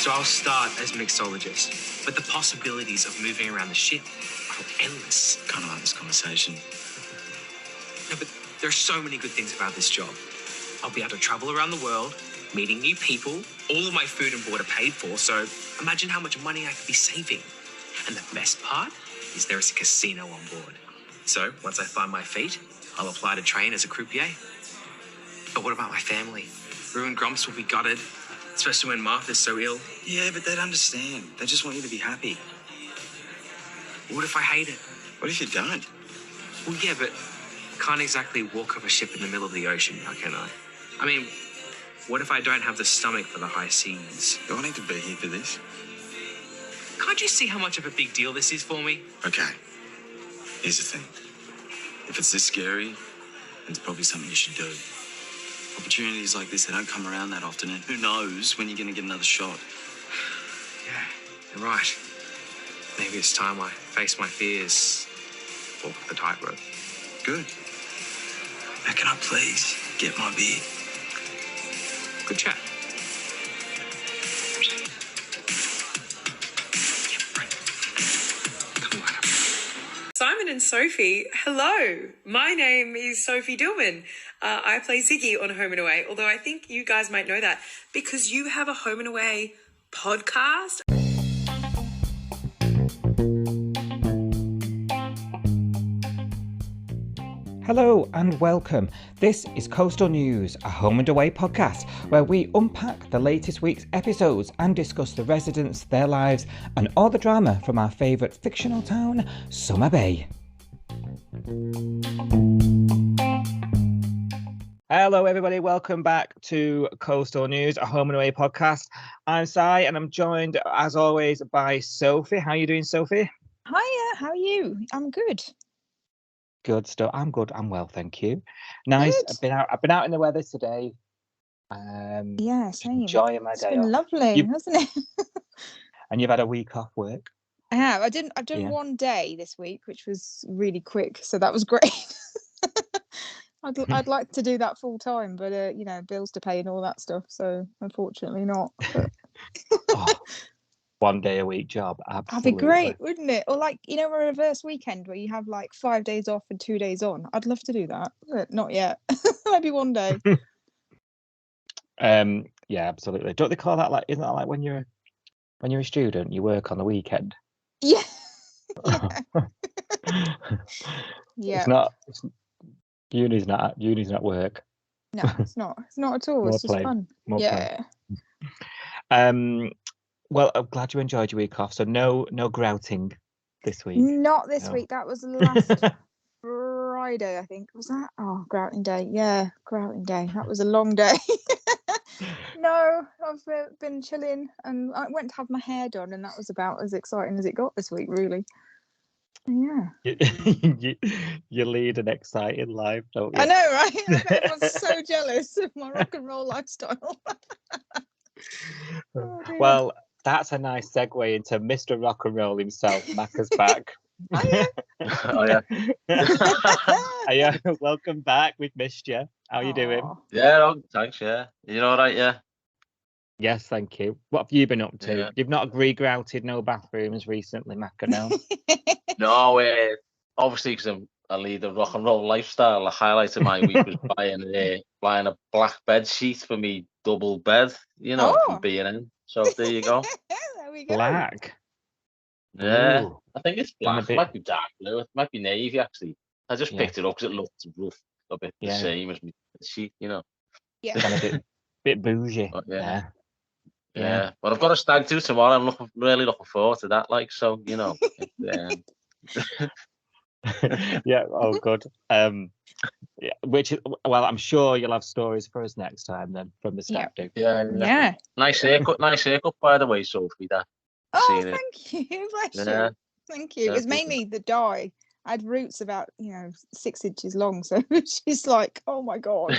So I'll start as mixologist, but the possibilities of moving around the ship are endless. Kind of like this conversation. No, but there are so many good things about this job. I'll be able to travel around the world, meeting new people. All of my food and board are paid for, so imagine how much money I could be saving. And the best part is there is a casino on board. So once I find my feet, I'll apply to train as a croupier. But what about my family? Rue and Grumps will be gutted, especially when Martha's so ill. Yeah, but they'd understand. They just want you to be happy. What if I hate it? What if you don't? Well, yeah, but can't exactly walk off a ship in the middle of the ocean, now can I? I mean, what if I don't have the stomach for the high seas? Do I need to be here for this? Can't you see how much of a big deal this is for me? Okay. Here's the thing. If it's this scary, then it's probably something you should do. Opportunities like this, they don't come around that often, and who knows when you're going to get another shot. Yeah, you're right. Maybe it's time I face my fears. Walk the tightrope. Good. Now, can I please get my beer? Good chat. Simon and Sophie, hello. My name is Sophie Dillman. I play Ziggy on Home and Away, although I think you guys might know that because you have a Home and Away podcast. Hello and welcome. This is Coastal News, a Home and Away podcast where we unpack the latest week's episodes and discuss the residents, their lives, and all the drama from our favourite fictional town, Summer Bay. Hello everybody, welcome back to Coastal News, a Home and Away podcast. I'm Si and I'm joined as always by Sophie. How are you doing, Sophie? Hiya, how are you? I'm good. Good stuff. I'm good. I'm well, thank you. Nice. Good. I've been out in the weather today. Yeah, same. Enjoying my It's day been off. lovely, hasn't it? And you've had a week off work. I have. I've done Yeah. one day this week, which was really quick, so that was great. I'd like to do that full time, but bills to pay and all that stuff. So unfortunately not. But Oh, 1 day a week job. that'd Absolutely. be great, wouldn't it? Or like a reverse weekend where you have like 5 days off and 2 days on. I'd love to do that, but not yet. Maybe one day. Yeah, absolutely. Don't they call that like? Isn't that like when you're a student, you work on the weekend? Yeah. Yeah. It's not. Uni's not work. No, it's not. It's not at all. More It's just play. fun. More Yeah. play. Well, I'm glad you enjoyed your week off. So no grouting this week. Not this No. week. That was last Friday, I think. Was that? Oh, grouting day. Yeah, grouting day. That was a long day. No, I've been chilling and I went to have my hair done, and that was about as exciting as it got this week, really. Yeah. You lead an exciting life, don't you? I know, right? I bet everyone's so jealous of my rock and roll lifestyle. Oh, dear. Well, that's a nice segue into Mr. Rock and Roll himself, Macca's back. Oh, yeah. Oh yeah. Yeah, welcome back. We've missed you. How are you doing? Aw. Yeah, no, thanks, yeah. You all right, yeah? Yes, thank you. What have you been up to? Yeah. You've not re-grouted no bathrooms recently, Macca, no? No, obviously because I lead a rock and roll lifestyle, the highlight of my week was buying a black bed sheet for me double bed, Oh. from B&M. So there you go. There we go. Black. Yeah, Ooh. I think it's Done a black. bit- It might be dark blue. It might be navy, actually. I just Yeah. picked it up because it looked rough, a bit Yeah. the same as my sheet, Yeah. Kind of bit bougie. But yeah. there. Yeah, but I've got a stag do tomorrow. I'm really looking forward to that. Like, so Yeah, oh good. Yeah, I'm sure you'll have stories for us next time then from the stag do. Yeah. Nice haircut, by the way, Sophie. That Oh, Seen it. thank you. Bless Yeah. you. Thank you. Yeah, It's mainly the dye. I had roots about 6 inches long, so she's like, oh my god.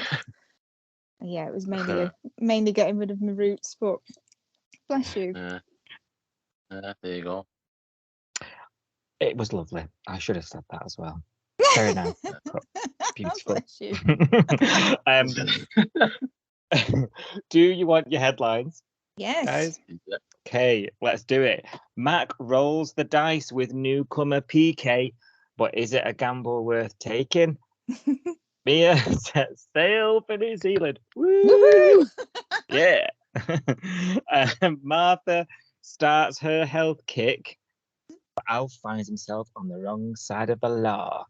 Yeah, it was mainly getting rid of my roots, but bless you. yeah, there you go. It was lovely. I should have said that as well. Very nice. Beautiful. Bless you. Do you want your headlines, Yes. guys? Okay, let's do it. Mac rolls the dice with newcomer PK, but is it a gamble worth taking? Mia sets sail for New Zealand. Woo! Woohoo! Yeah. Martha starts her health kick, but Alf finds himself on the wrong side of the law.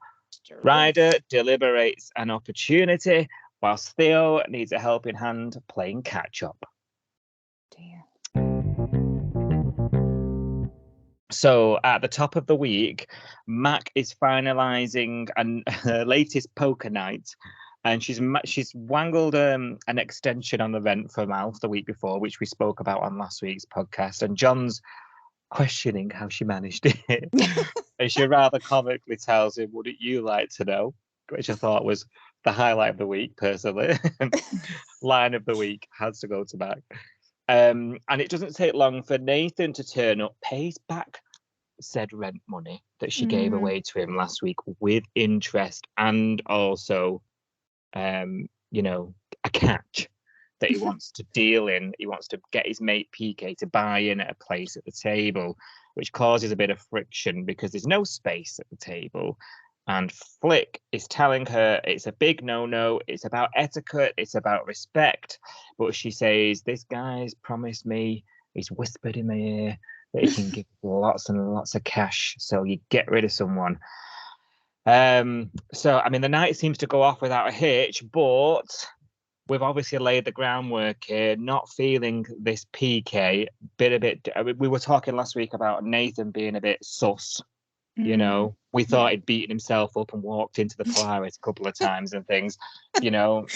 Ryder deliberates an opportunity, whilst Theo needs a helping hand playing catch up. Dear. So at the top of the week, Mac is finalising her latest poker night, and she's wangled an extension on the rent from Alf the week before, which we spoke about on last week's podcast. And John's questioning how she managed it, and she rather comically tells him, "Wouldn't you like to know?" Which I thought was the highlight of the week, personally. Line of the week has to go to Mac. And it doesn't take long for Nathan to turn up, pays back said rent money that she gave away to him last week with interest, and also, you know, a catch that he wants to deal in. He wants to get his mate PK to buy in at a place at the table, which causes a bit of friction because there's no space at the table. And Flick is telling her it's a big no-no, it's about etiquette, it's about respect. But she says, this guy's promised me, he's whispered in my ear that he can give lots and lots of cash, so you get rid of someone. So, I mean, the night seems to go off without a hitch, but we've obviously laid the groundwork here, not feeling this PK, we were talking last week about Nathan being a bit sus. You know, we thought he'd beaten himself up and walked into the flowers a couple of times and things. You know,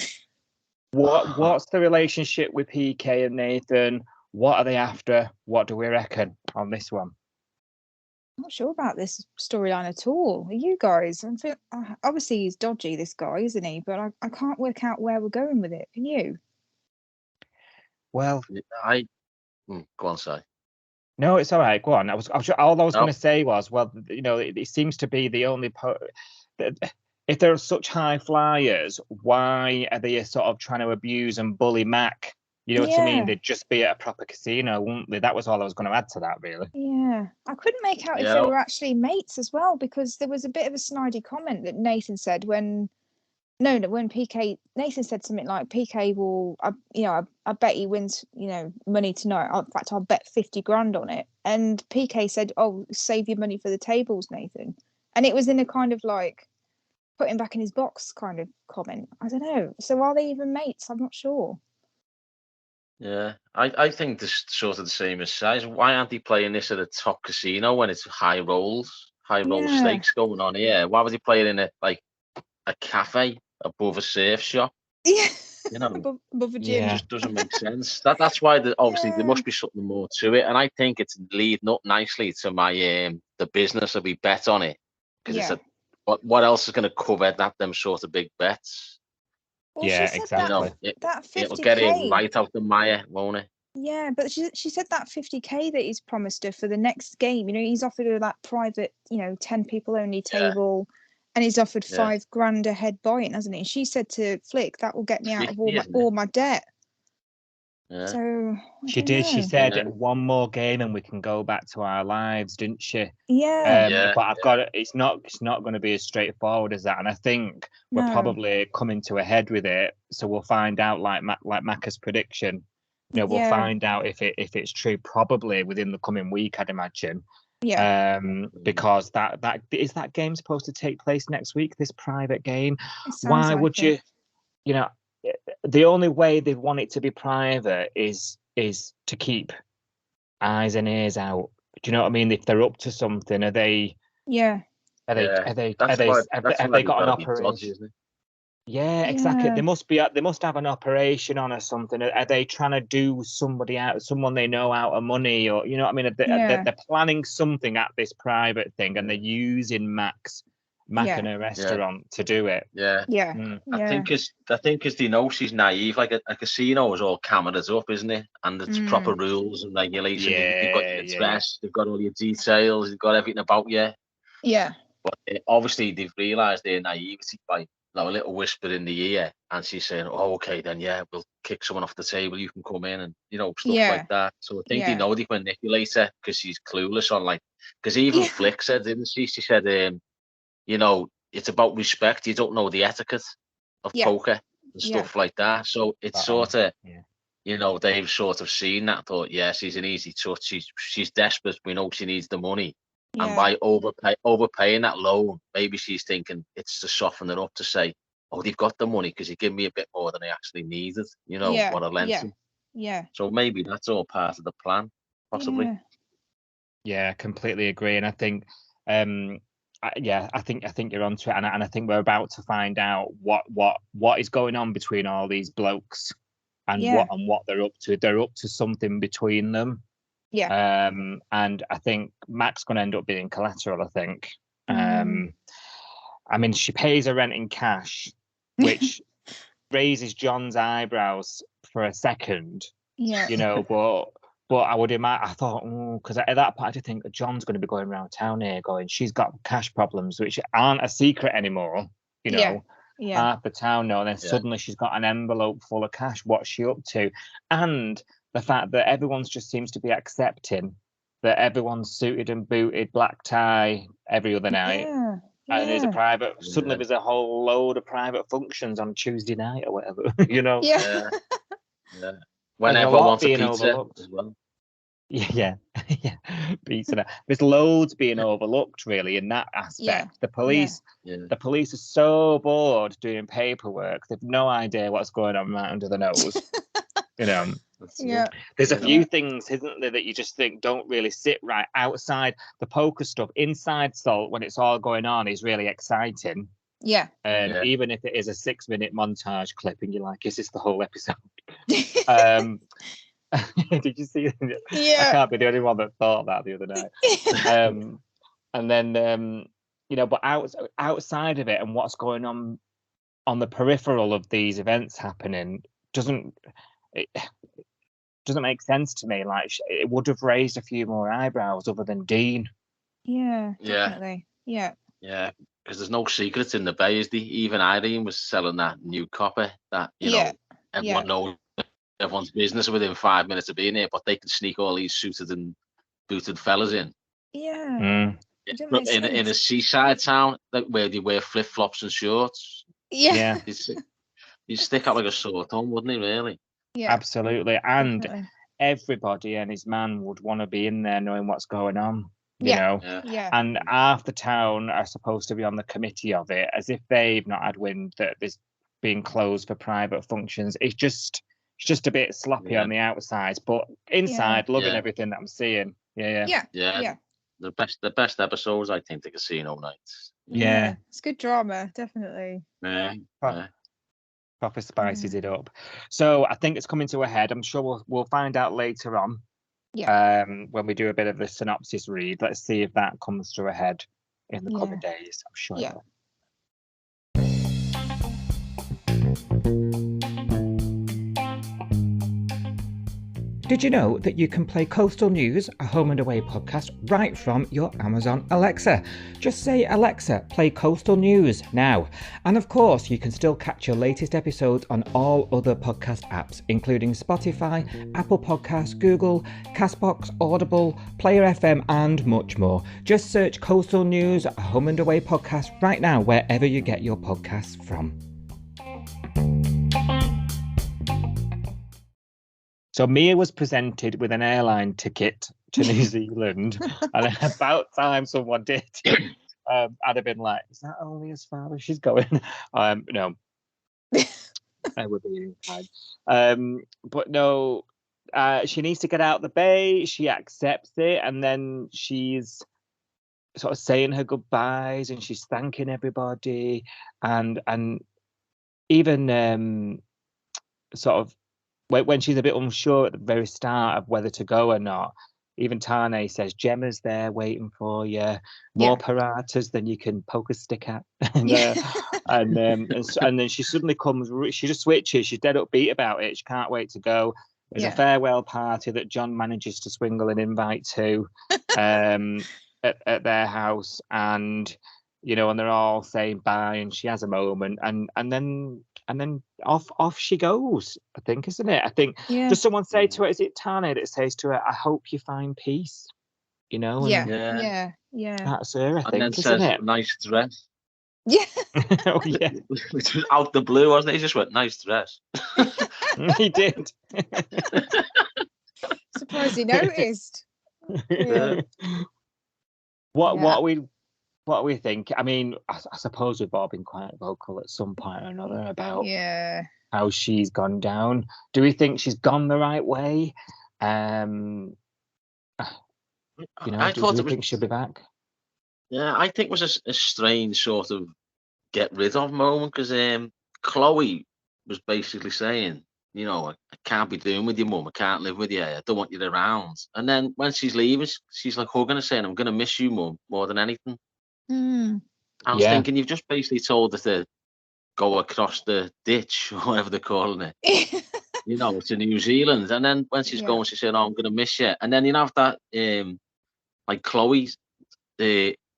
what's the relationship with PK and Nathan? What are they after? What do we reckon on this one? I'm not sure about this storyline at all. Are you guys? Obviously he's dodgy, this guy, isn't he? But I can't work out where we're going with it. Can you? Well, go on, Si. No, it's all right. Go on. All I was going to say was, well, you know, it seems to be the only. If there are such high flyers, why are they sort of trying to abuse and bully Mac? You know what I mean? They'd just be at a proper casino, wouldn't they? That was all I was going to add to that, really. Yeah, I couldn't make out if they were actually mates as well, because there was a bit of a snidey comment that Nathan said when PK, Nathan said something like, PK will, I bet he wins, money tonight. In fact, I'll bet 50 grand on it. And PK said, oh, save your money for the tables, Nathan. And it was in a kind of like, put him back in his box kind of comment. I don't know. So are they even mates? I'm not sure. Yeah, I think this sort of the same as size. Why aren't they playing this at a top casino when it's high roll stakes going on here? Why would they play it in a cafe above a surf shop? Yeah, you know, above a gym. It just doesn't make sense. That's why obviously there must be something more to it, and I think it's leading up nicely to my the business that we bet on it, because it's what else is going to cover them sort of big bets? Well, yeah, exactly. That 50K, it'll get it right out the mire, won't it? Yeah, but she said that 50K that he's promised her for the next game. He's offered her that private, 10 people only table, and he's offered 5 grand a head buy-in, hasn't he? She said to Flick, that will get me out of all my debt. Yeah. So she did. She said one more game and we can go back to our lives, didn't she? Yeah. But I've got it. It's not going to be as straightforward as that. And I think we're probably coming to a head with it. So we'll find out, like Macca's prediction. We'll find out if it's true probably within the coming week, I'd imagine. Yeah. Because that is that game supposed to take place next week, this private game. Why would you the only way they want it to be private is to keep eyes and ears out. Do you know what I mean? If they're up to something, are they? Yeah. Have they got an operation? Yeah, exactly. They must have an operation on or something. Are they trying to do someone they know out of money, or you know what I mean? They're planning something at this private thing, and they're using Mac and her restaurant to do it. Yeah. I think because they know she's naive. Like a casino is all cameras up, isn't it? And it's proper rules and regulations. You've got your address, they've got all your details, they've got everything about you. Yeah. But obviously they've realised their naivety by a little whisper in the ear. and she's saying, "Oh, okay, then yeah, we'll kick someone off the table. You can come in," and stuff Yeah. like that. So I think they Yeah. know they can manipulate her because she's clueless on because even Yeah. Flick said, didn't she? She said, it's about respect. You don't know the etiquette of Yeah. poker and Yeah. stuff like that. So it's Spot sort on. of, they've sort of seen that. Thought, yeah, she's an easy touch. She's desperate. We know she needs the money. And Yeah. by overpaying that loan, maybe she's thinking it's to soften her up to say, "Oh, they've got the money because he gave me a bit more than I actually needed, Yeah. what I lent Yeah. him." Yeah. So maybe that's all part of the plan, possibly. Yeah. Yeah, completely agree. And I think, I think you're onto it, and I think we're about to find out what is going on between all these blokes, and Yeah. what they're up to. They're up to something between them. Yeah. And I think Mac's going to end up being collateral. I think. Mm. I mean, she pays her rent in cash, which raises John's eyebrows for a second. Yeah. But I would imagine, I thought, because at that point I did think that John's going to be going around town here going, she's got cash problems, which aren't a secret anymore, Yeah. Yeah. half the town know. And then Yeah. suddenly she's got an envelope full of cash. What's she up to? And the fact that everyone's just seems to be accepting that everyone's suited and booted, black tie every other night. Yeah. And there's a Yeah. private, suddenly there's a whole load of private functions on Tuesday night or whatever, Yeah. Yeah. Yeah. When There's a everyone lot wants a being pizza overlooked. as well. Yeah, pizza. There's loads being overlooked, really, in that aspect. The police, Yeah. the police are so bored doing paperwork; they've no idea what's going on right under the nose. Yeah. There's a Yeah. few things, isn't there, that you just think don't really sit right outside the poker stuff. Inside Salt, when it's all going on, is really exciting. Yeah. Yeah. Even if it is a 6-minute montage clip, and you're like, "Is this the whole episode?" Did you see? I Yeah. can't be the only one that thought that the other night. And then but outside of it and what's going on the peripheral of these events happening doesn't make sense to me. Like, it would have raised a few more eyebrows other than Dean. Yeah. Yeah. Definitely. Yeah. Yeah, because there's no secrets in the bay, is there? Even Irene was selling that new copy that, Yeah. everyone knows everyone's business within 5 minutes of being here, but they can sneak all these suited and booted fellas in. Yeah. It don't make In a sense. seaside town where they wear flip-flops and shorts. Yeah. He'd stick out like a sore thumb, wouldn't he, really? Yeah. Absolutely. And Definitely. everybody and his man would want to be in there knowing what's going on. Yeah. Yeah. Yeah. And half the town are supposed to be on the committee of it, as if they've not had wind that there's being closed for private functions. It's just a bit sloppy on the outside, but inside, loving everything that I'm seeing. Yeah. Yeah. The best episodes, I think, the Casino Nights. Yeah. It's good drama, definitely. Yeah. Proper spices it up. So I think it's coming to a head. I'm sure we'll find out later on. Yeah. When we do a bit of the synopsis read. Let's see if that comes to a head in the coming days. I'm sure it will. Did you know that you can play Coastal News, a home and away podcast, right from your Amazon Alexa? Just say, "Alexa, play Coastal News now." And of course, you can still catch your latest episodes on all other podcast apps, including Spotify, Apple Podcasts, Google, Castbox, Audible, Player FM, and much more. Just search Coastal News, a home and away podcast right now, wherever you get your podcasts from. So Mia was presented with an airline ticket to New Zealand, and about time someone did. I'd have been like, "Is that only as far as she's going?" No, I would be fine. But no, she needs to get out the bay. She accepts it, and then she's sort of saying her goodbyes, and she's thanking everybody, and even sort of. When she's a bit unsure at the very start of whether to go or not, even Tane says, "Gemma's there waiting for you. More paratas than you can poke a stick at." And then she suddenly comes. She just switches. She's dead upbeat about it. She can't wait to go. There's a farewell party that John manages to swingle an invite to at their house, and you know, and they're all saying bye, and she has a moment, and then off she goes. I think, isn't it? I think. Yeah. Does someone say to her? Is it Tanya that says to her, "I hope you find peace"? You know, and Yeah. that's her. I And think, then isn't says, it? nice dress. Yeah. Oh yeah, Which was out the blue, wasn't it? He just went, nice dress. he did. Surprised he noticed. Yeah. What we think? I mean, I suppose we've all been quite vocal at some point or another about how she's gone down. Do we think she's gone the right way? You know, I do thought we it was, think she'll be back? yeah, I think it was a strange sort of get rid of moment, because Chloe was basically saying, you know, I can't be doing with your mum, I can't live with you, I don't want you around. And then when she's leaving, she's like hugging her, saying, I'm going to miss you, mum, more than anything. I was thinking, you've just basically told her to go across the ditch, or whatever they're calling it, you know, to New Zealand. And then when she's going, she said, oh, I'm going to miss you. And then you have that, like Chloe's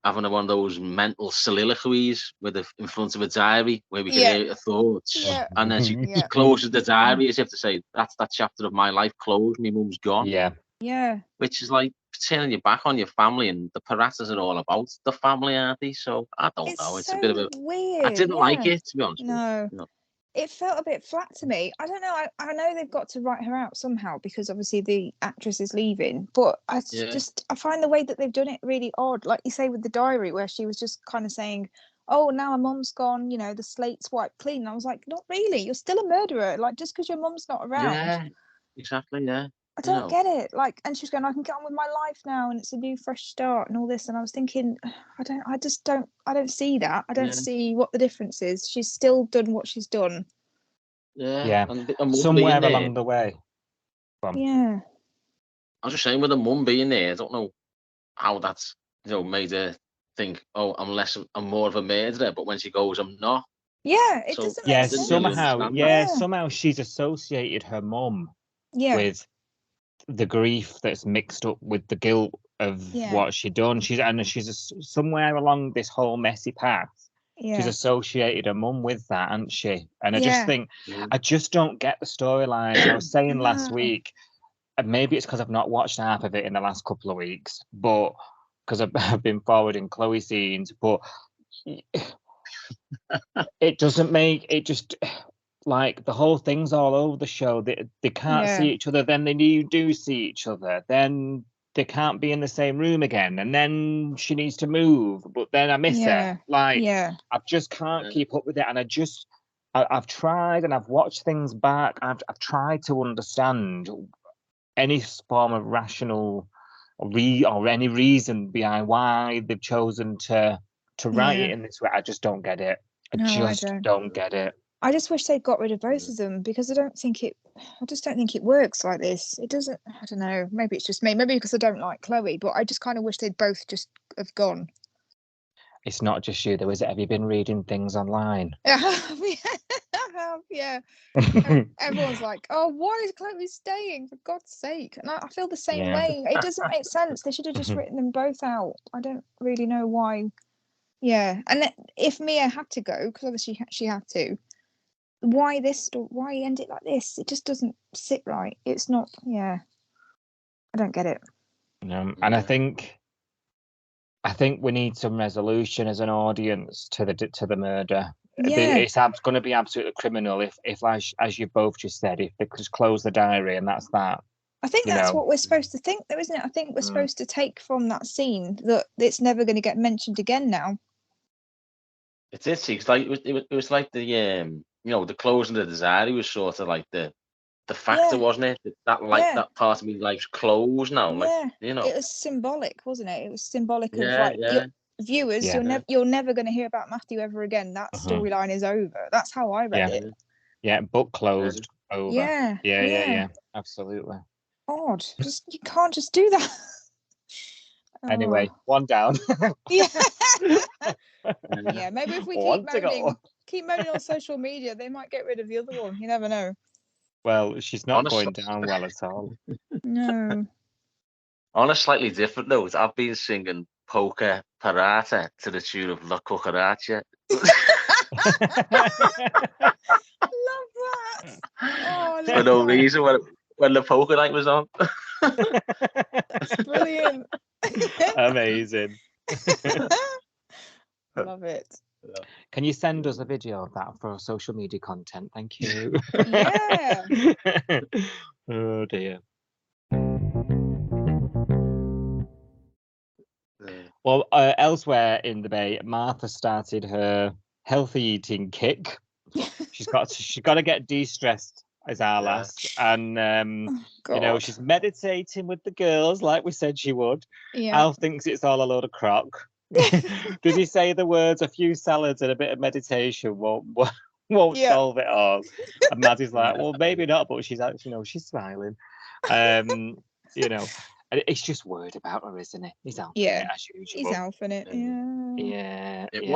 having one of those mental soliloquies in front of a diary where we can hear her thoughts. And then she closes the diary as if to say, that's that chapter of my life closed, my mum's gone. Yeah. Which is like turning your back on your family, and the Paratas are all about the family, aren't they? So I don't know. It's so a bit of a weird. I didn't like it, to be honest. No. No. It felt a bit flat to me. I don't know. I know they've got to write her out somehow, because obviously the actress is leaving. But I find the way that they've done it really odd. Like you say with the diary, where she was just kind of saying, "Oh, now my mum's gone. You know, the slate's wiped clean." And I was like, "Not really. You're still a murderer. Like just because your mum's not around." Yeah, exactly. Yeah. I don't get it. Like, and she's going, I can get on with my life now, and it's a new fresh start and all this. And I was thinking, I don't see that. I don't see what the difference is. She's still done what she's done. Yeah. And Somewhere along the way. Yeah. I was just saying, with the mum being there, I don't know how that's, you know, made her think, oh, I'm more of a murderer, but when she goes, I'm not. Yeah, it doesn't make sense. Somehow she's associated her mum with the grief that's mixed up with the guilt of what she'd done. She's somewhere along this whole messy path. She's associated her mum with that, hasn't she? And I just think, I just don't get the storyline. I was saying last week, and maybe it's because I've not watched half of it in the last couple of weeks, but because I've been forwarding Chloe scenes, but it doesn't make it just. Like the whole thing's all over the show. They can't see each other. Then they do see each other. Then they can't be in the same room again. And then she needs to move. But then I miss her. Like I just can't keep up with it. And I've tried and I've watched things back. I've tried to understand any form of rational or any reason behind why they've chosen to write it in this way. I just don't get it. I don't get it. I just wish they'd got rid of both of them, because I just don't think it works like this. It doesn't, I don't know, maybe it's just me, maybe because I don't like Chloe, but I just kind of wish they'd both just have gone. It's not just you though, is it? Have you been reading things online? I have, yeah. Everyone's like, oh, why is Chloe staying, for God's sake? And I feel the same way. It doesn't make sense. They should have just written them both out. I don't really know why. Yeah, and if Mia had to go, because obviously she had to, why end it like this? It just doesn't sit right. It's not. I don't get it. And I think we need some resolution as an audience to the murder. It's going to be absolutely criminal if as you both just said, if they just close the diary and that's that. I think that's what we're supposed to think, though, isn't it? I think we're supposed to take from that scene that it's never going to get mentioned again now. It's like it was like the you know, the closing of the diary was sort of like the factor, wasn't it? That part of me life's closed now. Like, you know, it was symbolic, wasn't it? It was symbolic of your viewers. You're never going to hear about Matthew ever again. That storyline is over. That's how I read it. Yeah, book closed. Over. Yeah. Absolutely. Odd. You can't just do that. Anyway, one down. Yeah, maybe if we keep moaning on social media, they might get rid of the other one. You never know. Well, she's not going down well at all. No. On a slightly different note, I've been singing poker parata to the tune of La Cucaracha. Love that. Oh, I For love no that. reason when the poker night was on. That's brilliant. Amazing. Love it. Can you send us a video of that for social media content? Thank you. Yeah. Oh dear. Well, elsewhere in the Bay, Martha started her healthy eating kick. She's got to get de-stressed as our Yeah. lass, and God. you know, she's meditating with the girls like we said she would. Yeah. Al thinks it's all a load of crock. Does he say the words "a few salads and a bit of meditation won't Yeah. solve it all"? And Maddie's like, well, maybe not, but she's actually, you know, she's smiling. You know, and it's just worried about her, isn't it? He's out. Yeah. As usual. He's alpha in it. Yeah. Yeah. It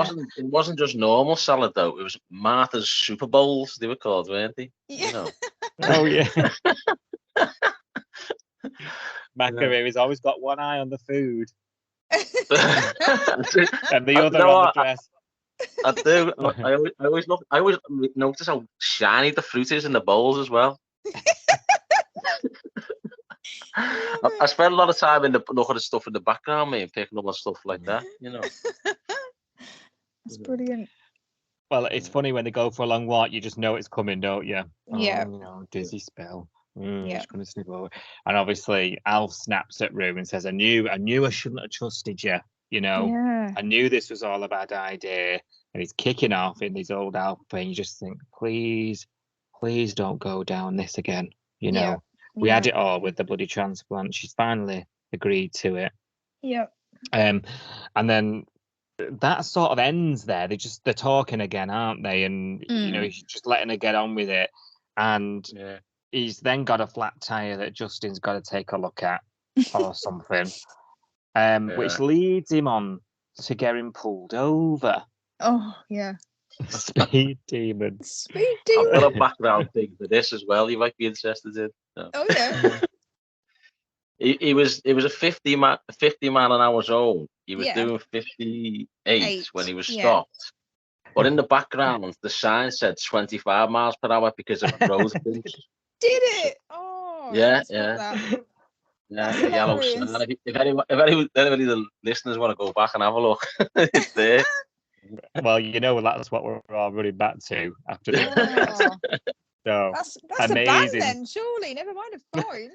wasn't just normal salad though. It was Martha's Super Bowls. They were called, weren't they? Yeah. You know. Oh yeah. Macaroni has always got one eye on the food and the other on the dress. I do. I always notice how shiny the fruit is in the bowls as well. I spend a lot of time looking at the stuff in the background, and picking up on stuff like that. You know. That's brilliant. Well, it's funny when they go for a long walk, you just know it's coming, don't you? Yeah. Oh, you know, dizzy spell. Yeah. Just gonna snip over. And obviously, Alf snaps at Rue and says, "I knew I shouldn't have trusted you. You know, Yeah. I knew this was all a bad idea." And he's kicking off in his old Alf, and you just think, please don't go down this again. You know, Yeah. we had it all with the bloody transplant. She's finally agreed to it. Yeah. And then that sort of ends there. They're talking again, aren't they? And you know, he's just letting her get on with it. And he's then got a flat tire that Justin's got to take a look at or something. Which leads him on to getting pulled over. Oh yeah. Speed demon. Speed I've demon. got a background thing for this as well. You might be interested in. No. Oh yeah. It was a 50 mile an hour zone. He was Yeah. doing 58 when he was Yeah. stopped. But in the background, the sign said 25 miles per hour because of road bumps. Did it? Oh. Yeah, I spot that. Yeah, That's yellow hilarious. sign. If anybody of the listeners want to go back and have a look, it's there. Well, you know, that's what we're all running back to after this. Oh, So that's a ban amazing. then, surely. Never mind a fine.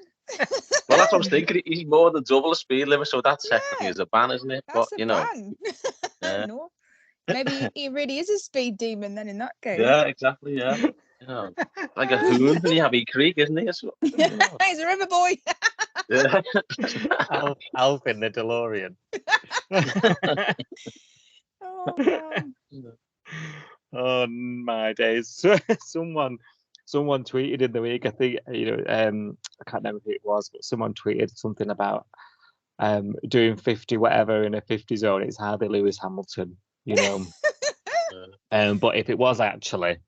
Well, that's what I was thinking. He's more than double the speed limit, so that technically is a ban, isn't it? That's But a you know, ban. yeah. No. Maybe he really is a speed demon then in that case. Yeah, exactly. Yeah, you know, like a hoon in Abbey Creek, isn't he? That's what- He's a river boy. yeah. Alf in the DeLorean. Oh man. Oh my days! Someone tweeted in the week. I think I can't remember who it was, but someone tweeted something about doing 50 whatever in a 50 zone. It's hardly Lewis Hamilton, you know. But if it was actually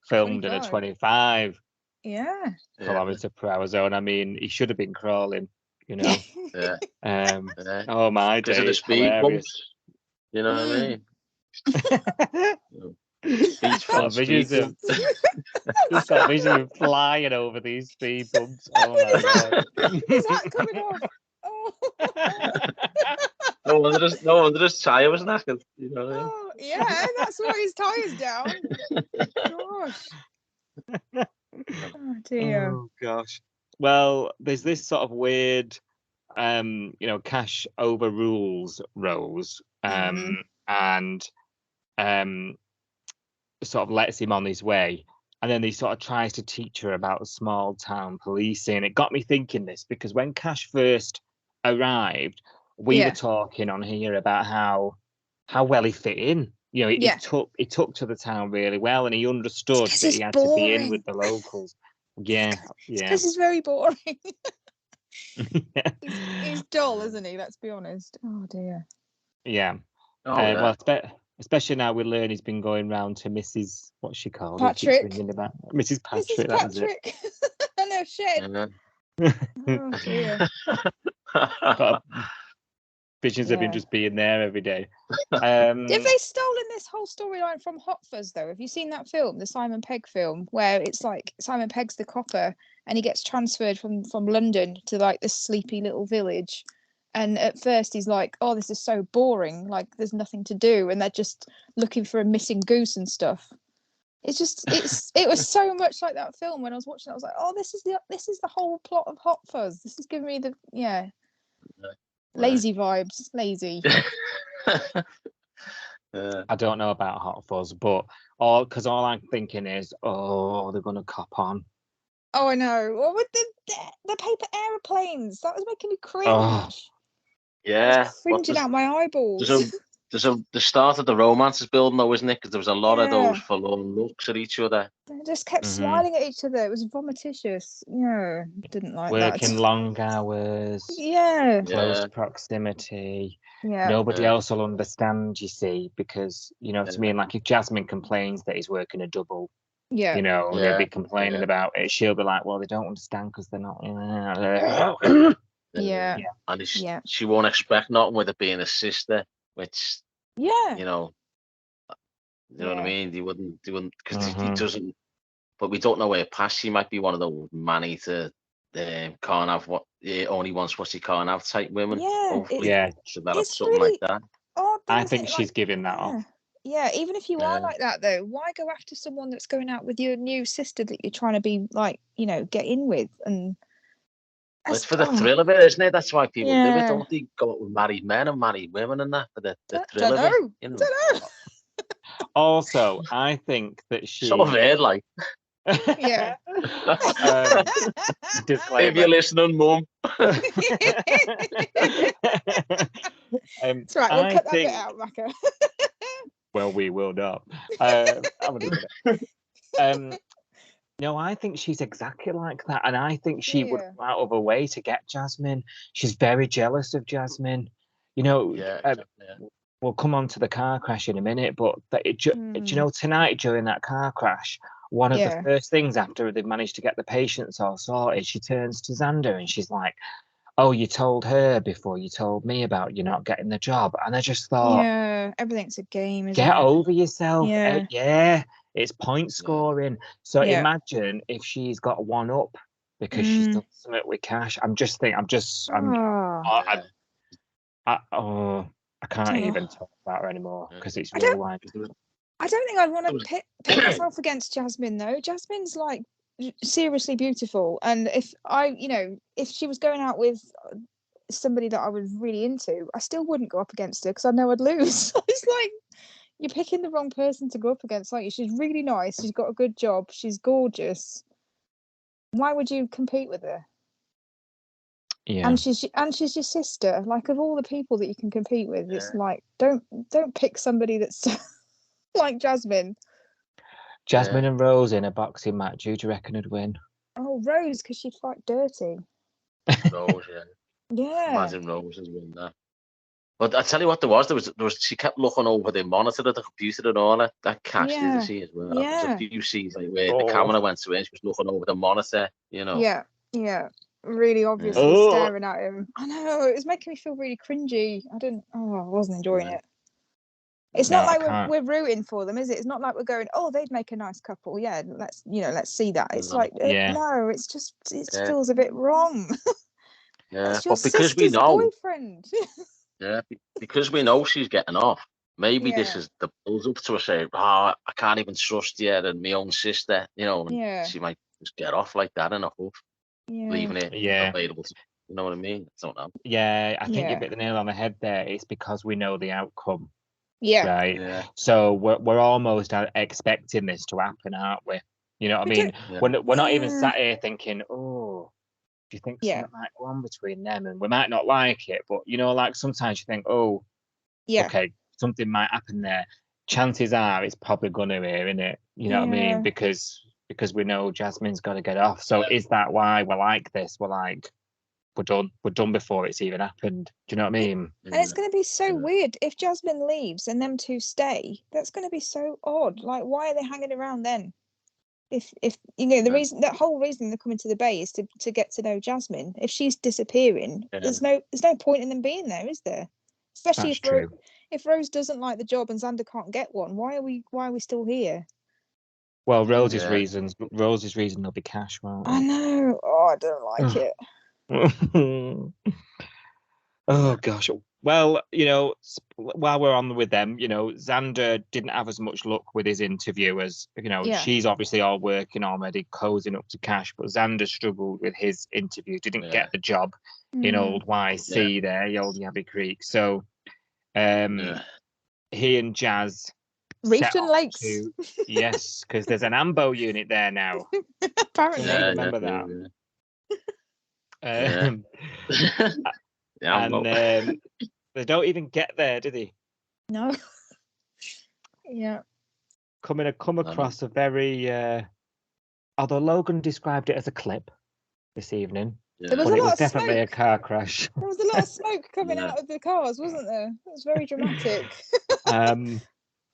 filmed in a 25 Yeah. kilometer per hour zone, I mean, he should have been crawling, you know. Yeah. Oh my Because of the days! speed Hilarious. bumps. You know what I mean? Got visions of just got visions of flying over these speed bumps. Oh my god! Is that coming off? Oh. No wonder his tire was knackered. You know what I mean? Oh, yeah, that's why his tire's down. Gosh. Oh dear. Oh gosh. Well, there's this sort of weird, Cash overrules Rose, and sort of lets him on his way, and then he sort of tries to teach her about small town policing. It got me thinking this because when Cash first arrived, we were talking on here about how well he fit in. You know, he took to the town really well, and he understood that he had to be in with the locals. Yeah. This is very boring. He's dull, isn't he? Let's be honest. Oh dear. Yeah. Well, especially now we learn he's been going round to Mrs. What's she called? Patrick. Mrs. Patrick. Mrs. Patrick. And her shed. Oh dear. Visions of him Yeah. just being there every day. Have they stolen this whole storyline from Hot Fuzz though? Have you seen that film, the Simon Pegg film, where it's like Simon Pegg's the copper and he gets transferred from London to like this sleepy little village, and at first he's like, oh, this is so boring, like there's nothing to do, and they're just looking for a missing goose and stuff. It was so much like that film. When I was watching it, I was like, oh, this is the whole plot of Hot Fuzz. This is giving me the lazy vibes. Lazy. I don't know about Hot Fuzz, but all I'm thinking is, oh, they're gonna cop on. Oh, I know. What with the paper aeroplanes? That was making me cringe. Oh. Yeah, cringing out my eyeballs. The start of the romance is building though, isn't it? Because there was a lot of Yeah. those forlorn looks at each other. They just kept Mhm. smiling at each other. It was vomititious. No, didn't like Working that. long hours, Yeah. close Yeah. proximity. Yeah. Nobody Yeah. else will understand, you see, because you know what I mean. Like if Jasmine complains that he's working a double, Yeah. you know, and they'll Yeah. be complaining Yeah. about it. She'll be like, well, they don't understand because they're not. Yeah. And Yeah. she won't expect nothing with it being a sister, which Yeah. you know what I Yeah. mean. They wouldn't because he Mhm. doesn't. But we don't know where past. She might be one of the man-eater, can't have what only wants what she can't have type women. Yeah. Hopefully, Yeah. she'll develop It's something really like that. odd, though, I isn't think it? she's Like, giving that yeah. off. Yeah, even if you are Yeah. like that though, why go after someone that's going out with your new sister that you're trying to be like, get in with? And Well, it's for the thrill of it, isn't it? That's why people do it, Yeah. don't they? Go out with married men and married women and that for the thrill Don't of it. know. You know, Don't know. Also, I think that she. sort of weird, like. Yeah. If Disclaimer. you're listening, Mum. That's right, we'll I cut that think, bit out, Maka. well, we will not. I'm gonna do it. No, I think she's exactly like that, and I think she would Yeah. go out of her way to get Jasmine. She's very jealous of Jasmine. You know, Yeah, exactly, yeah. we'll come on to the car crash in a minute, but do you know, tonight during that car crash, one of the first things after they've managed to get the patients all sorted, she turns to Xander and she's like, oh, you told her before you told me about you not getting the job. And I just thought, Yeah, everything's a game, isn't get it? over yourself. Yeah. Yeah, it's point scoring. So Yeah. imagine if she's got one up because she's done something with Cash. I can't even talk about her anymore because it's real life. I don't think I'd want to pit myself against Jasmine though. Jasmine's like seriously beautiful, and if she was going out with somebody that I was really into, I still wouldn't go up against her because I know I'd lose. It's like you're picking the wrong person to go up against. Like, she's really nice. She's got a good job. She's gorgeous. Why would you compete with her? Yeah. And she's your sister. Like, of all the people that you can compete with, it's like don't pick somebody that's like Jasmine. Jasmine and Rose in a boxing match. Who do you reckon would win? Oh, Rose, because she'd fight dirty. Rose, yeah. Yeah. Imagine Rose as win that. But I tell you what, there was she kept looking over the monitor of the computer and all that Cash didn't see as well. Yeah. There's a few scenes like where the camera went to her and she was looking over the monitor, you know. Yeah, yeah. Really obviously staring at him. I know, it was making me feel really cringy. I wasn't enjoying it. It's not like we're rooting for them, is it? It's not like we're going, oh, they'd make a nice couple. Yeah, let's see that. It's like, no, it feels a bit wrong. Yeah, but because we know, boyfriend. yeah, because we know she's getting off. Maybe this is the build up to her saying, I can't even trust you and my own sister, you know. And she might just get off like that in a huff, leaving it available. You know what I mean? I don't know. Yeah, I think you hit the nail on the head there. It's because we know the outcome. Yeah. Right. Yeah. So we're almost expecting this to happen, aren't we? You know what I mean? We're not even sat here thinking, oh, do you think something might go on between them? And we might not like it, but like sometimes you think, oh, okay, something might happen there. Chances are it's probably gonna here, isn't it? You know what I mean? Because we know Jasmine's got to get off. So is that why we're like this? We're like, we're done before it's even happened. Do you know what I mean? And it's going to be so weird if Jasmine leaves and them two stay. That's going to be so odd. Like, why are they hanging around then? If the reason, that whole reason they're coming to the bay is to get to know Jasmine. If she's disappearing, there's no point in them being there, is there? Especially That's true. if Rose doesn't like the job and Xander can't get one, why are we still here? Well, Rose's Yeah. reason will be cash, won't I it? know. Oh, I don't like it. Oh gosh. Well, while we're on with them, Xander didn't have as much luck with his interview as, Yeah. she's obviously all working already, cozying up to cash, but Xander struggled with his interview, didn't Yeah. get the job in old YC there, old Yabby Creek. So he and Jazz Reefed set and off Lakes. to, yes, because there's an Ambo unit there now. Apparently. I remember that. Yeah. And they don't even get there, do they? No. Yeah. Come across a very although Logan described it as a clip this evening, There was but a it lot was of definitely smoke. a car crash. There was a lot of smoke coming out of the cars, wasn't there? It was very dramatic.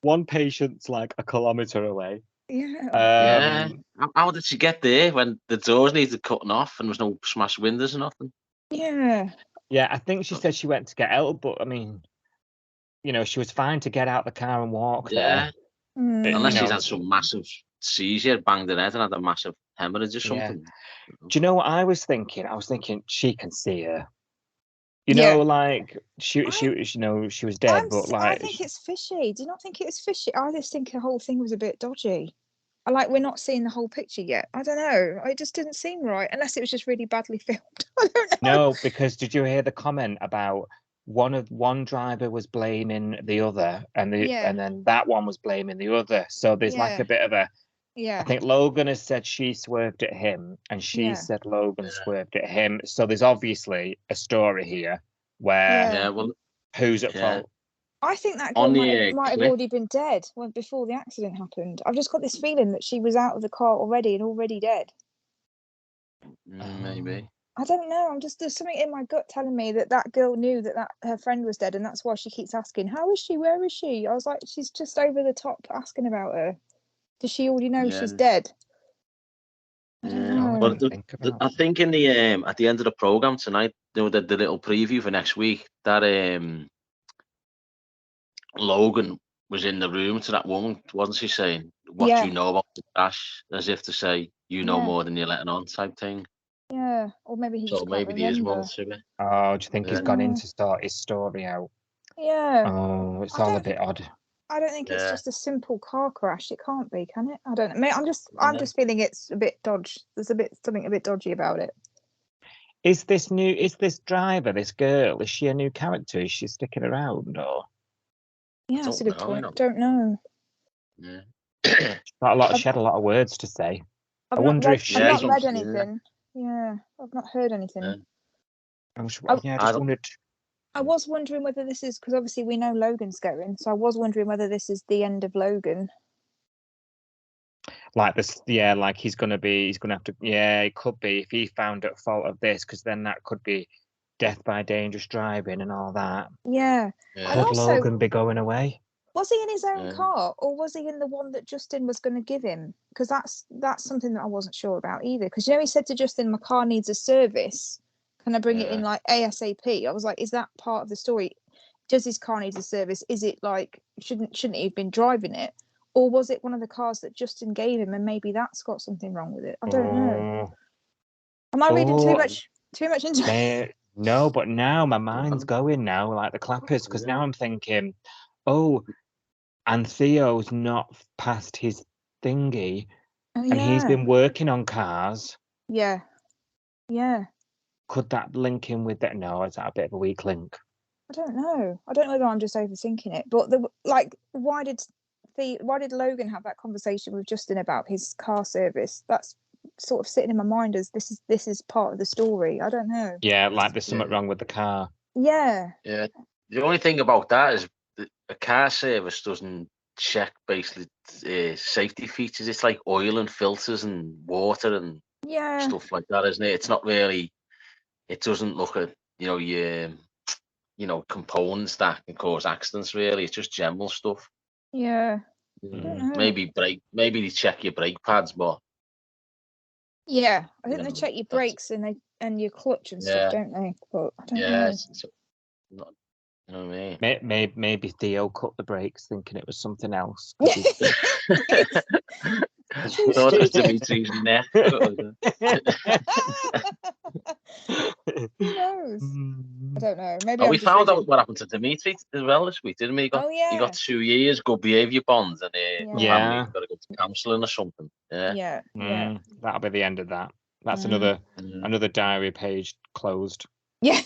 One patient's like a kilometre away. Yeah. How did she get there when the doors needed cutting off and there was no smashed windows or nothing? Yeah. Yeah, I think she said she went to get help, but I mean, she was fine to get out the car and walk there. Unless she's had some massive seizure, banged her head and had a massive hemorrhage or something. Do you know what I was thinking? I was thinking she can see her. Like she was dead, but like I think it's fishy. Do you not think it was fishy? I just think the whole thing was a bit dodgy. We're not seeing the whole picture yet. I don't know. It just didn't seem right, unless it was just really badly filmed. I don't know. No, because did you hear the comment about one driver was blaming the other, and then that one was blaming the other. So there's like a bit of a. I think Logan has said she swerved at him, and she said Logan swerved at him. So there's obviously a story here where who's at fault. I think that girl might have already been dead before the accident happened. I've just got this feeling that she was out of the car already and already dead. Maybe. I don't know. There's something in my gut telling me that girl knew that her friend was dead, and that's why she keeps asking, "How is she? Where is she?" I was like, she's just over the top asking about her. Does she already know she's dead? I don't know. But I think in the at the end of the program tonight, the little preview for next week, that Logan was in the room to that woman, wasn't she, saying, "What do you know about the crash?" As if to say, "You know more than you're letting on," type thing. Yeah, or maybe he just can't maybe there is more remember. to it. Oh, do you think he's gone in to sort his story out? Yeah. Oh, it's all a bit odd. I don't think it's just a simple car crash. It can't be, can it? I don't know. I'm just feeling it's a bit dodgy. There's something a bit dodgy about it. Is this driver, this girl, is she a new character? Is she sticking around or? Yeah, that's a good point. Don't know. Yeah. She had a lot of words to say. I've not read anything. Yeah, I've not heard anything. I just wondered. I was wondering whether this is because obviously we know Logan's going, so I was wondering whether this is the end of Logan. Like this, like he's gonna have to. Yeah, it could be if he found at fault of this, because then that could be death by dangerous driving and all that. Yeah. Could Logan be going away? Was he in his own car, or was he in the one that Justin was going to give him? Because that's something that I wasn't sure about either. Because he said to Justin, "My car needs a service. Can I bring it in like ASAP?" I was like, "Is that part of the story? Does his car need a service? Is it like shouldn't he have been driving it, or was it one of the cars that Justin gave him, and maybe that's got something wrong with it? I don't know. Am I reading too much into it? No, but now my mind's going now, like the clappers, because now I'm thinking, oh, and Theo's not past his thingy, and he's been working on cars. Yeah. Could that link in with that? No, is that a bit of a weak link? I don't know. I don't know whether I'm just overthinking it. But why did Logan have that conversation with Justin about his car service? That's sort of sitting in my mind as this is part of the story. I don't know. Yeah, like there's something wrong with the car. Yeah. Yeah. The only thing about that is a car service doesn't check basically safety features. It's like oil and filters and water and stuff like that, isn't it? It's not really. It doesn't look at your components that can cause accidents. Really, it's just general stuff. Yeah. Maybe they check your brake pads, but. Yeah, I think they check your brakes and your clutch and stuff, don't they? But I don't know. You know what I mean? Maybe Theo cut the brakes thinking it was something else. I thought it was Dimitri's neck. Who knows? I don't know. Maybe Oh, I'm we just found reading. out what happened to Dimitri as well this week, didn't we? Oh He yeah. got 2 years good behaviour bonds, and Yeah. apparently he's got to go to counselling or something. Yeah. Yeah. That'll be the end of that. That's Mm. another diary page closed. Yeah.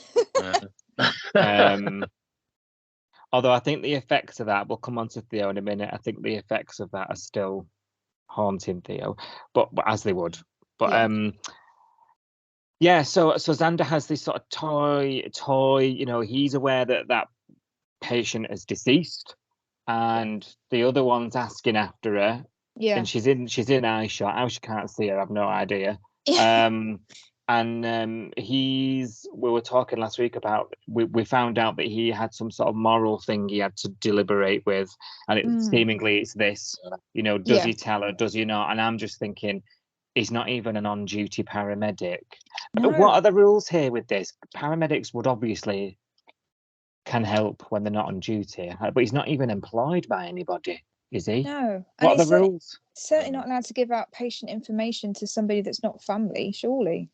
Although I think the effects of that, we'll come on to Theo in a minute. I think the effects of that are still haunting Theo, but as they would. But so Xander has this sort of toy. You know, he's aware that patient is deceased, and the other one's asking after her. Yeah. And she's in eye shot. How she can't see her, I've no idea. We were talking last week about we found out that he had some sort of moral thing he had to deliberate with, and seemingly it's this, you know, does he tell her, does he not? And I'm just thinking, he's not even an on-duty paramedic. No. What are the rules here with this? Paramedics would obviously can help when they're not on duty, but he's not even employed by anybody, is he? No. What are the rules? Certainly not allowed to give out patient information to somebody that's not family, surely.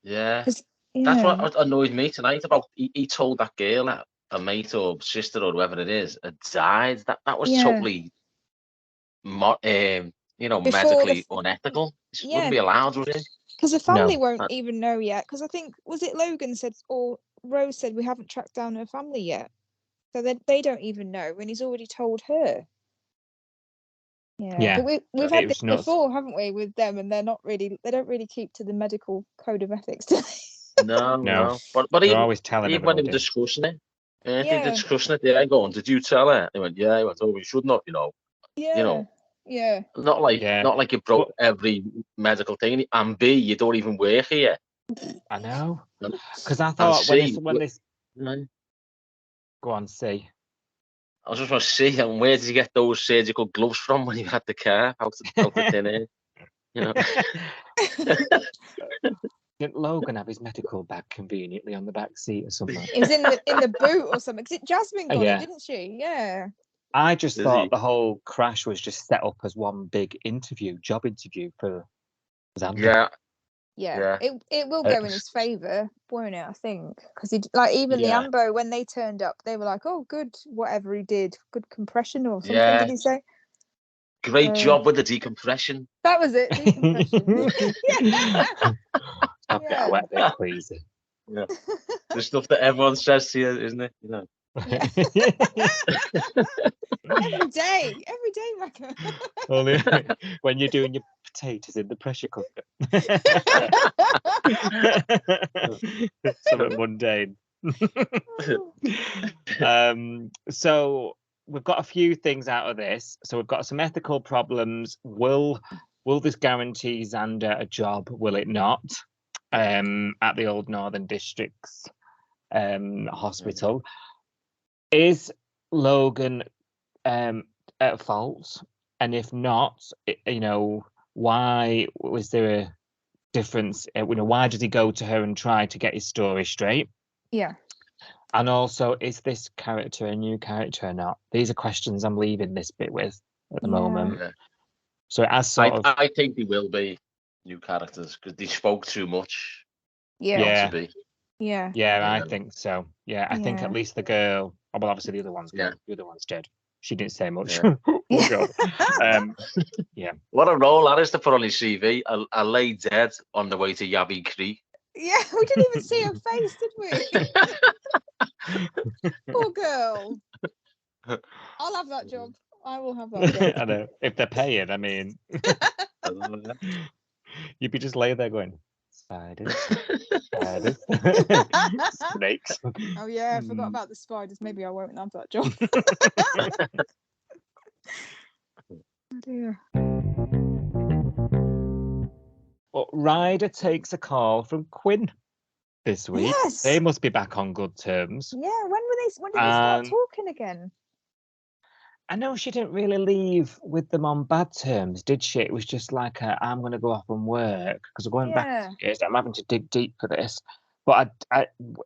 Yeah. That's what annoyed me tonight about he told that girl that a mate or sister or whoever it is had died. That was totally medically unethical. It wouldn't be allowed, would it? Because the family won't even know yet. Because I think, was it Logan said, or Rose said, we haven't tracked down her family yet. So they don't even know, and he's already told her. Yeah. But we've had this before, haven't we, with them, and they don't really keep to the medical code of ethics, do they? No. But they're always telling even when they were discussing it, they ain't going, did you tell her? They went, yeah. He went, oh, we should not, you know. Yeah. You know. Yeah. Not like you broke every medical thing, and B, you don't even work here. I know. Because I thought when this go on, see. I was just want to see, and where did you get those surgical gloves from when you had the car out of thin air? You know. Didn't Logan have his medical bag conveniently on the back seat or something? It was in the boot or something. Because Jasmine got it, didn't she? Yeah. I just thought the whole crash was just set up as one big job interview for Xander. Yeah. It will go in his favour, won't it? I think, because even the Ambo, when they turned up, they were like, "Oh, good, whatever he did, good compression or something." Did he say? Great job with the decompression. That was it. Decompression. Wet bit, please. Yeah, the stuff that everyone says to you, isn't it? You know. Yeah. every day, Macca. Only when you're doing your potatoes in the pressure cooker. Something mundane. So we've got a few things out of this. So we've got some ethical problems. Will this guarantee Xander a job? Will it not? At the Old Northern Districts hospital. Is Logan at fault? And if not, why was there a difference? Why did he go to her and try to get his story straight? Yeah. And also, is this character a new character or not? These are questions I'm leaving this bit with at the moment. Yeah. So as I think they will be new characters because they spoke too much. Yeah. To be. Yeah. I think so. Yeah, I think at least the girl. Oh, well, obviously the other one's gone. The other one's dead. She didn't say much. Yeah. Yeah. What a role that is to put on his CV. I lay dead on the way to Yabby Creek. Yeah, we didn't even see her face, did we? Poor girl. I'll have that job. I will have that job. I know. If they're paying, I mean, you'd be just laying there going, spiders, snakes. Oh yeah, I forgot about the spiders. Maybe I won't have that job. Oh dear. Well, Ryder takes a call from Quinn this week. Yes. They must be back on good terms. Yeah, when did they start talking again? I know she didn't really leave with them on bad terms, did she? It was just like, I'm going to go off and work because we're going back. I'm having to dig deep for this. But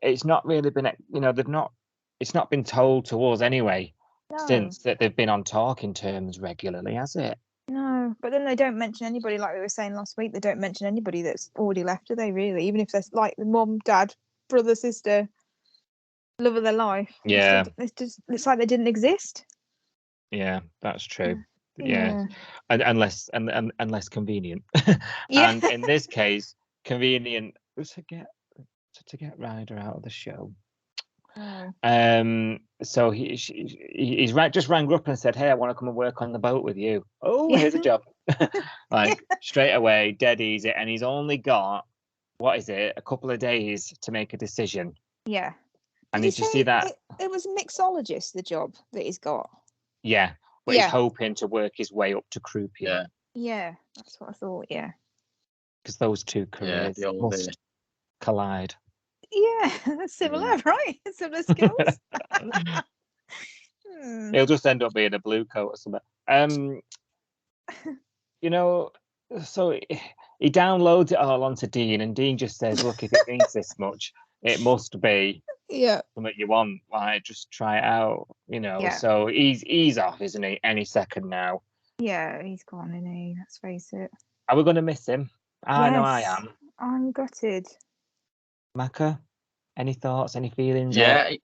it's not really been, they've not it's not been told to us anyway No. since that they've been on talking terms regularly, has it? No, but then they don't mention anybody, like we were saying last week. They don't mention anybody that's already left, do they? Really, even if there's like the mum, dad, brother, sister, love of their life. Yeah. It's like they didn't exist. Yeah, that's true. Yeah, Yeah. and unless convenient. Yeah. And in this case, convenient to get Ryder out of the show. Oh. So he's just rang up and said, "Hey, I want to come and work on the boat with you." Oh, Yeah. here's a job. Like straight away, dead easy, and he's only got a couple of days to make a decision. Yeah. And Did did you see that? It was mixologist, the job that he's got. Yeah, but he's hoping to work his way up to croupier. Yeah, that's what I thought. Yeah. Because those two careers must collide. Yeah, that's similar, right? Similar skills. He'll just end up being a blue coat or something. You know, so he downloads it all onto Dean, and Dean just says, "Look, if it means this much, it must be something you want. Like, just try it out." You know. Yeah. So he's off, isn't he? Any second now. Yeah, he's gone, isn't he? Let's face it. Are we going to miss him? I know I am. I'm gutted. Macca, any thoughts? Any feelings? Yeah, he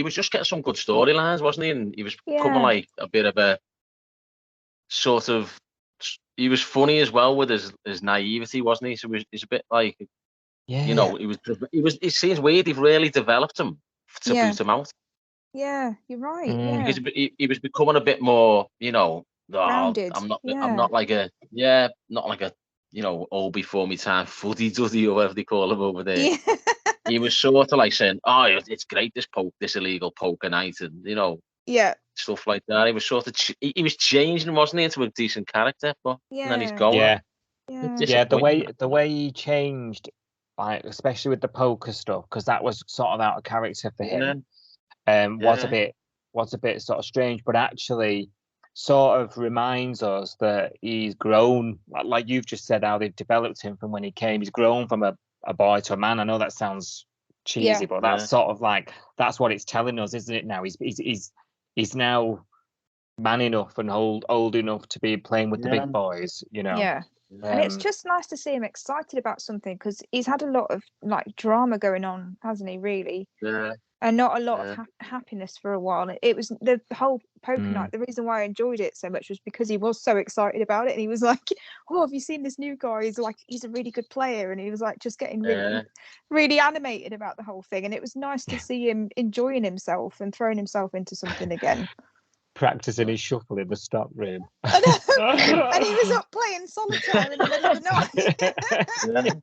was just getting some good storylines, wasn't he? And he was becoming like a bit of a sort of. He was funny as well with his naivety, wasn't he? So he's a bit like, you know, it seems weird. They've really developed him to boot him out. Yeah, you're right. Yeah, because he was becoming a bit more, you know. Rounded. I'm not like a you know, all before me time fuddy duddy or whatever they call him over there. Yeah. He was sort of like saying, "Oh, it's great this illegal poker night," and you know, stuff like that. He was sort of he was changing, wasn't he, into a decent character, but and then he's gone. Yeah. The way he changed, like especially with the poker stuff, because that was sort of out of character for him. Was a bit sort of strange, but actually sort of reminds us that he's grown, like you've just said, how they've developed him from when he came. He's grown from a boy to a man. I know that sounds cheesy, but that's sort of like, that's what it's telling us, isn't it? Now he's now man enough and old enough to be playing with the big boys, you know. And it's just nice to see him excited about something, because he's had a lot of like drama going on, hasn't he, really? And not a lot of happiness for a while. It was the whole poker night. The reason why I enjoyed it so much was because he was so excited about it, and he was like, "Oh, have you seen this new guy? He's a really good player," and he was like just getting really animated about the whole thing. And it was nice to see him enjoying himself and throwing himself into something again. Practicing his shuffle in the stock room. I know. And he was up playing solitaire in the middle of the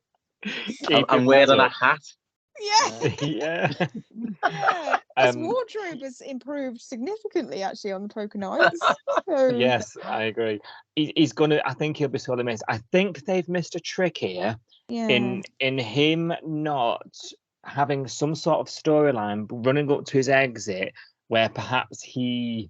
night. I'm wearing a hat. Yeah. His wardrobe has improved significantly, actually, on the poker nights. Yes, I agree. I think he'll be sort of missed. I think they've missed a trick here in him not having some sort of storyline running up to his exit, where perhaps he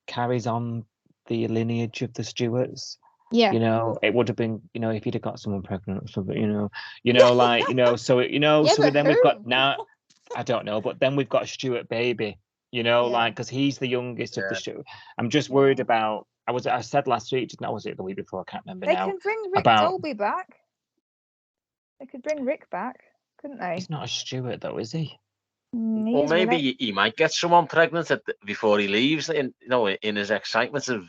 carries on the lineage of the Stuarts. You know, it would have been, you know, if he'd have got someone pregnant or something, like, so then we've got now, I don't know, but then we've got a Stuart baby, like, because he's the youngest of the Stuart. I'm just worried about, I said last week, was it the week before? I can't remember now. They can bring Rick Dolby back. They could bring Rick back, couldn't they? He's not a Stuart though, is he? Or maybe he might get someone pregnant before he leaves, in his excitement of,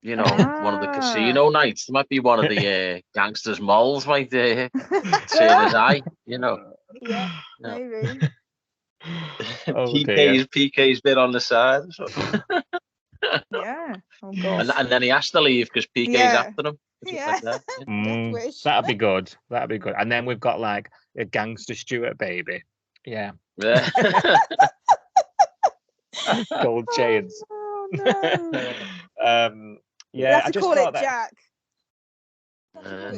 one of the casino nights. There might be one of the gangsters' moles might turn his eye, Yeah, maybe. PK's bit on the side. Yeah. Oh god. And then he has to leave because PK's after him. Yeah. Like that'd be good. And then we've got like a gangster Stuart baby. Yeah. Gold chains. Oh no. Yeah, I just call it Jack.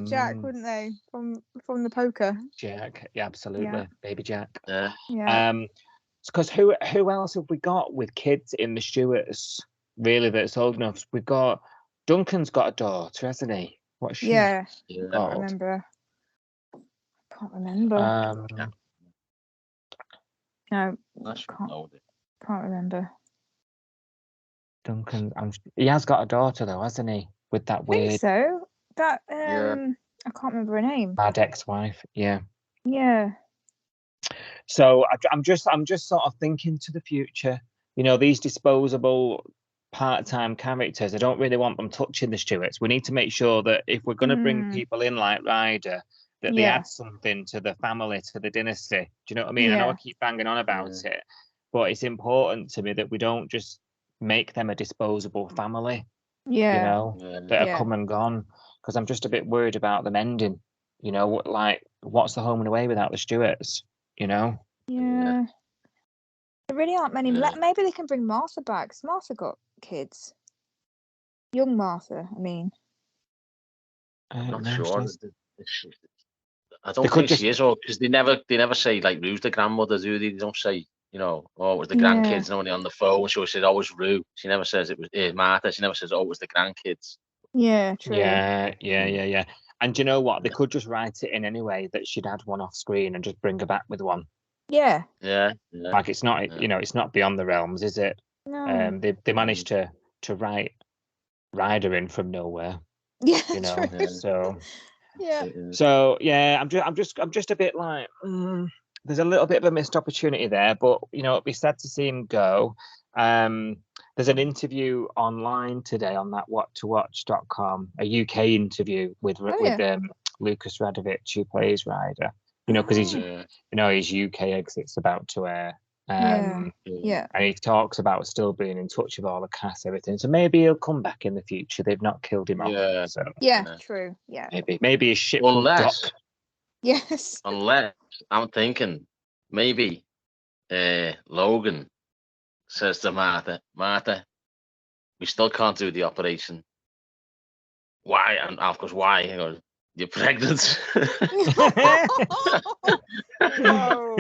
Jack, wouldn't they? From the poker. Jack, yeah, absolutely, baby Jack. Yeah. Because who else have we got with kids in the Stuarts? Really, that's old enough. We've got Duncan's got a daughter, hasn't he? What's she? Yeah. I can't remember. No, I should can't, know it. can't remember. Duncan, he has got a daughter though, hasn't he? With that I think weird so. That Yeah. I can't remember her name. bad ex-wife. Yeah. Yeah. So I'm just sort of thinking to the future. You know, these disposable part-time characters, I don't really want them touching the Stewarts. We need to make sure that if we're going to bring people in like Ryder, that they Yeah. add something to the family, to the dynasty. Do you know what I mean? I know I Yeah. keep banging on about it, but it's important to me that we don't just make them a disposable family, you Yeah. know, that are come and gone. Because I'm just a bit worried about them ending. You know, like what's the home and away without the Stewarts? You know? Yeah. There really aren't many. Yeah. Maybe they can bring Martha back. 'Cause Martha got kids. Young Martha, I mean. I'm not No, sure. I don't could think just- she is, or because they never say like Rue's the grandmother, do they? They don't say, you know, oh, it was the Yeah. grandkids. Nobody on the phone. She always says, oh, it was Rue. She never says it was Martha. She never says, oh, it was the grandkids. Yeah, true. Yeah. And do you know what? They could just write it in anyway that she'd had one off screen and just bring her back with one. Yeah. Yeah. Like it's not, you know, it's not beyond the realms, is it? No. They managed to write Ryder in from nowhere, Yeah, you know. true. So Yeah. yeah, I'm just a bit like there's a little bit of a missed opportunity there, but you know, it'd be sad to see him go. There's an interview online today on that whattowatch.com, a UK interview with Lucas Radovich, who plays Ryder. You know, because he's his UK exit's about to air. Yeah. And he talks about still being in touch with all the cast, everything. So maybe he'll come back in the future. They've not killed him off. So Yeah, true. Yeah. maybe his ship will dock. Yes. Unless I'm thinking maybe Logan says to Martha, we still can't do the operation. Why? And of course, why? He goes, you're pregnant. No.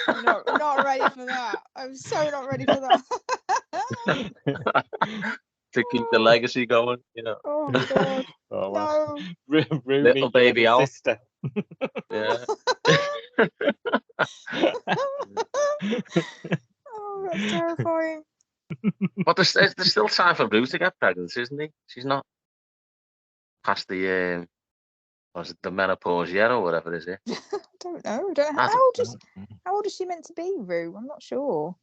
I'm not ready for that. I'm so not ready for that. To keep the legacy going, you know. Oh God. Oh, well. No. Little baby Al. Sister. Yeah. Oh, that's terrifying. But there's still time for Rue to get pregnant, isn't he? She's not past the was it the menopause yet or whatever is it? I don't know. How old is she meant to be, Rue? I'm not sure.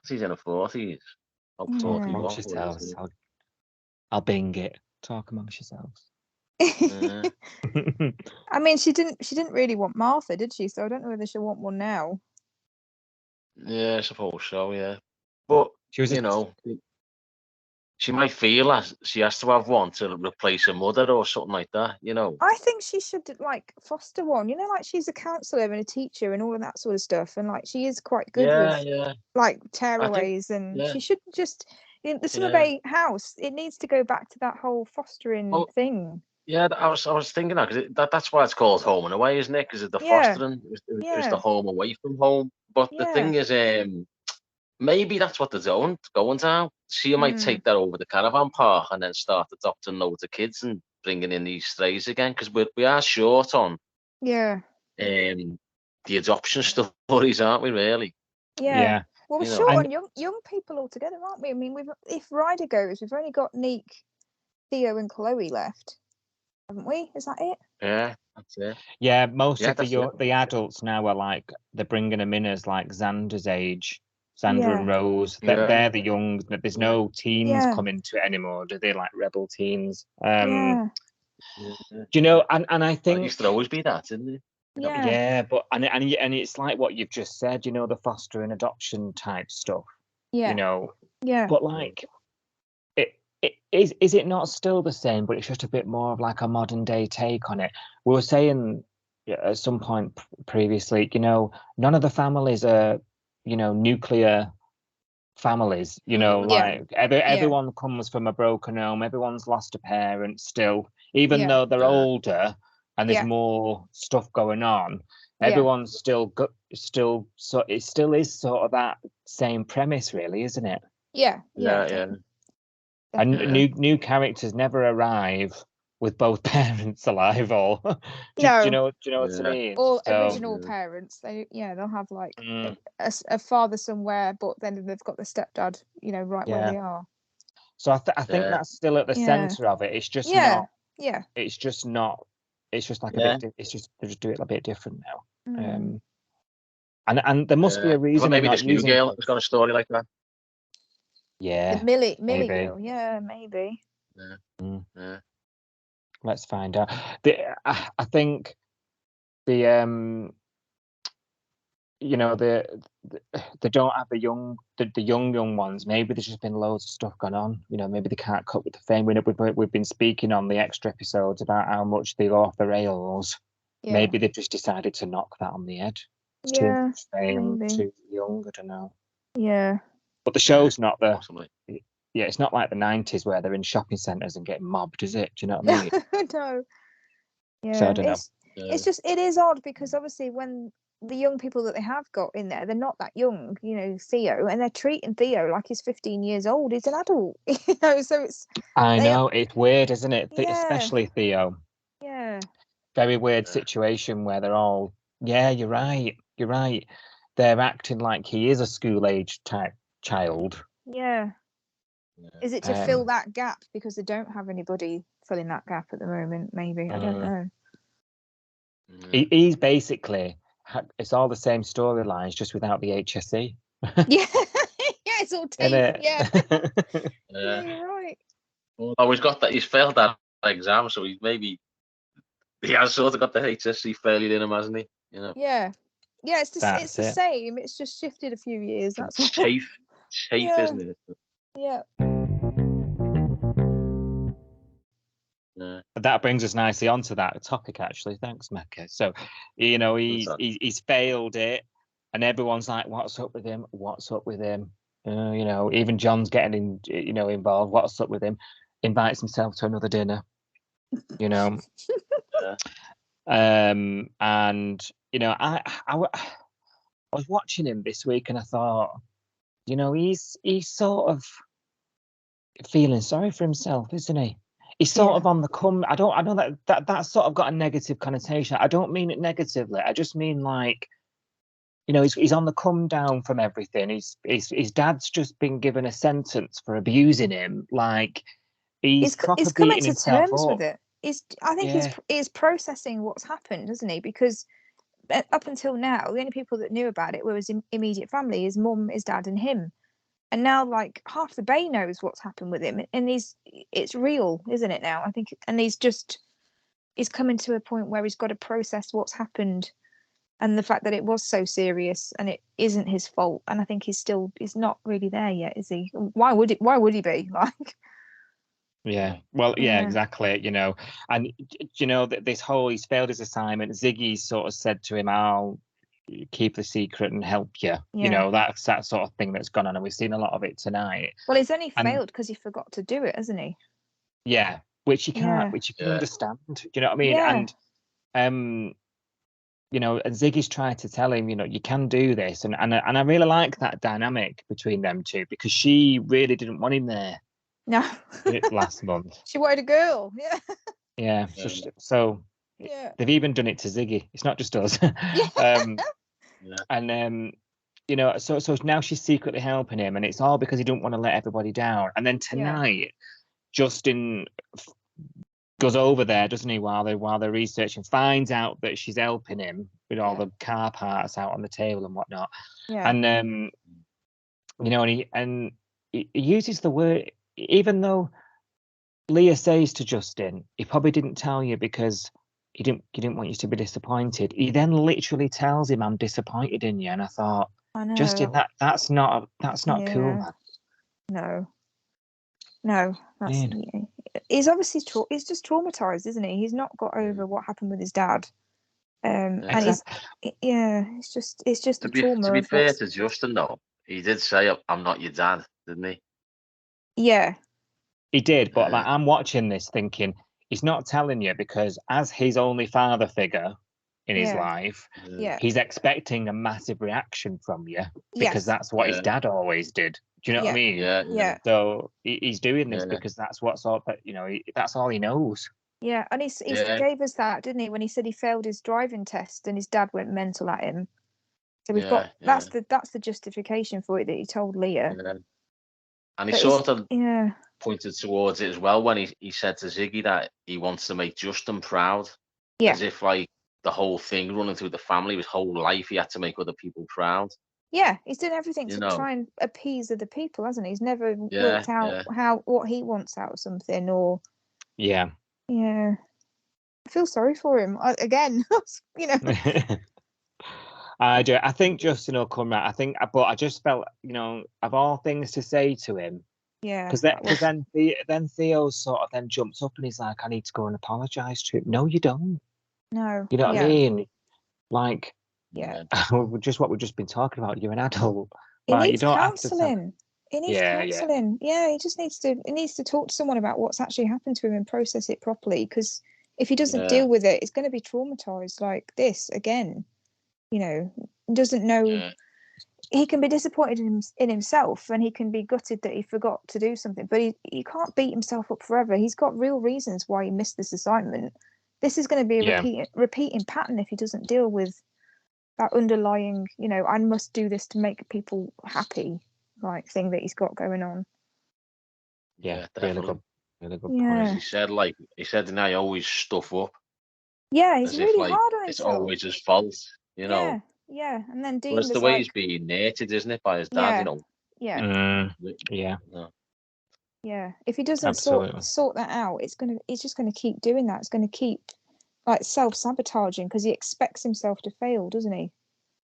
She's in her 40s. Talk amongst yourselves. I'll bing it. Talk amongst yourselves. I mean, she didn't really want Martha, did she? So I don't know whether she'll want one now. Yeah, I suppose so. Yeah, but she was, you know, she might feel as she has to have one to replace her mother or something like that. You know, I think she should like foster one. You know, like she's a counsellor and a teacher and all of that sort of stuff, and like she is quite good with like tearaways, and she should just in the Summer Bay house. It needs to go back to that whole fostering thing. Yeah, I was thinking that because that's why it's called home and away, isn't it? Because of the fostering, it's the home away from home. But the thing is, maybe that's what they're going to. She might take that over the caravan park and then start adopting loads of kids and bringing in these strays again because we are short on the adoption stories, aren't we? Really? Yeah. Well, we're short on young people altogether, aren't we? I mean, if Ryder goes, we've only got Neek, Theo, and Chloe left, haven't we? Is that it? Yeah, that's it. Yeah, most of the adults now are like they're bringing them in as like Xander's age, Xander and Rose. They're the young. There's no teens coming to it anymore, do they? Like rebel teens. Do you know? And I think it used to always be that, didn't it? Yeah, but and it's like what you've just said. You know, the foster and adoption type stuff. Yeah. You know. Yeah. But like, is it not still the same? But it's just a bit more of like a modern day take on it. We were saying at some point previously, you know, none of the families are, you know, nuclear families. You know, like everyone comes from a broken home. Everyone's lost a parent still, even though they're older and there's more stuff going on. Everyone's still so it still is sort of that same premise, really, isn't it? Yeah. And new characters never arrive with both parents alive, or do No. you know what I Yeah. mean? Or So, original parents. They'll have like mm, a father somewhere, but then they've got the stepdad, right where yeah. they are. So I think Yeah. that's still at the Yeah. centre of it. It's just Yeah. not. Yeah. It's just not. It's just like a Yeah. bit. It's just they just do it a bit different now. Mm. And there must be a Well, reason they're maybe not this new using. girl has got a story like that. The Yeah, Millie maybe. girl. Yeah, maybe. Yeah. Mm. Yeah. Let's find out. I think the they don't have the young ones. Maybe there's just been loads of stuff going on. Maybe they can't cope with the fame. We've been speaking on the extra episodes about how much they go off the rails. Yeah. Maybe they've just decided to knock that on the head. It's too Yeah. much fame, Maybe. too young. I don't know. Yeah. But the show's not the. Possibly. Yeah, it's not like the 90s where they're in shopping centres and getting mobbed, is it? Do you know what I mean? No. Yeah. So I don't know. It's just it is odd because obviously when the young people that they have got in there, they're not that young, Theo, and they're treating Theo like he's 15 years old. He's an adult, so it's. I they- know, it's weird, isn't it? Yeah. Especially Theo. Yeah. Very weird Yeah. situation where they're all, yeah, you're right. They're acting like he is a school-age type child. Yeah. Yeah. Is it to fill that gap because they don't have anybody filling that gap at the moment? Maybe I don't know. He's basically, it's all the same storylines, just without the HSE. Yeah, yeah, it's all taken. Yeah. Yeah. You're right. Oh, he's failed that exam, so he has sort of got the HSC failure in him, hasn't he? Yeah. Yeah, it's the That's it. same. It's just shifted a few years. That's all. Safe, Yeah. isn't it? Yeah. Yeah. That brings us nicely onto that topic, actually. Thanks, Mecca. So, he's failed it, and everyone's like, "What's up with him? What's up with him?" Even John's getting involved. What's up with him? Invites himself to another dinner. Yeah. And I was watching him this week, and I thought, he's sort of feeling sorry for himself, isn't he? He's sort of on the come. I know that's sort of got a negative connotation. I don't mean it negatively. I just mean like, he's on the come down from everything. His dad's just been given a sentence for abusing him. Like he's proper coming beating to himself terms up. with it. I think he's processing what's happened, isn't he? Because up until now, the only people that knew about it were his immediate family, his mum, his dad, and him. And now, like, half the bay knows what's happened with him, and it's real, isn't it? Now, I think, and he's coming to a point where he's got to process what's happened, and the fact that it was so serious, and it isn't his fault. And I think he's not really there yet, is he? Why would he be like? Yeah, well, yeah, Yeah. exactly. And that this whole he's failed his assignment. Ziggy sort of said to him, "I'll keep the secret and help you." Yeah. That's that sort of thing that's gone on, and we've seen a lot of it tonight. Well, he's only failed because he forgot to do it, hasn't he? Yeah, which you can't, Yeah. which you can Yeah. understand. Do you know what I mean? Yeah. And and Ziggy's tried to tell him, you can do this, and I really like that dynamic between them two, because she really didn't want him there No. last month. She wanted a girl. Yeah. Yeah. So Yeah. they've even done it to Ziggy. It's not just us. Yeah. And so now she's secretly helping him, and it's all because he didn't want to let everybody down. And then tonight, Justin goes over there, doesn't he, while they're researching, finds out that she's helping him with all the car parts out on the table and whatnot. Yeah. And and he uses the word, even though Leah says to Justin, he probably didn't tell you because he didn't want you to be disappointed. He then literally tells him, "I'm disappointed in you." And I thought, I know. Justin, that's not cool, man. No, that's he's obviously he's just traumatized, isn't he? He's not got over what happened with his dad. And it's just To the trauma. be fair to Justin, though, he did say, "I'm not your dad," didn't he? Yeah, he did. But like, I'm watching this thinking, he's not telling you because as his only father figure in his life, he's expecting a massive reaction from you because that's what his dad always did. Do you know what I mean? Yeah. So he's doing this because that's what's all. But that's all he knows. Yeah, and he Yeah. gave us that, didn't he, when he said he failed his driving test and his dad went mental at him. So we've got Yeah. that's the justification for it that he told Leah. Yeah. And he But sort of yeah, pointed towards it as well when he said to Ziggy that he wants to make Justin proud. yeah, As if like the whole thing running through the family, his whole life, he had to make other people proud. yeah. He's done everything You to know. try and appease other people, hasn't he? He's never Yeah, worked out what he wants out of something, or Yeah. yeah. I feel sorry for him again. You know. I do. I think Justin will come right. But I just felt, of all things to say to him, Yeah. because then Theo sort of then jumps up and he's like, I need to go and apologise to him. No, you don't. No. You know what I mean? Like, Yeah. just what we've just been talking about. You're an adult. He Like, you needs don't have to. counselling. He needs counselling. Yeah, he just needs to talk to someone about what's actually happened to him and process it properly. Because if he doesn't deal with it, it's going to be traumatized like this again. You know, doesn't know. Yeah. He can be disappointed in himself, and he can be gutted that he forgot to do something. But he can't beat himself up forever. He's got real reasons why he missed this assignment. This is going to be a repeating pattern if he doesn't deal with that underlying, I must do this to make people happy, like thing that he's got going on. Yeah, definitely. Really good Yeah. point. He said that I always stuff up. Yeah, he's as really if, hard on it's himself. always his fault, you know. Yeah, and then Dean But it's was the way like, he's being nurtured, isn't it, by his dad, yeah. Yeah. No. Yeah, if he doesn't Absolutely. sort that out, he's just gonna keep doing that. It's gonna keep like self-sabotaging because he expects himself to fail, doesn't he?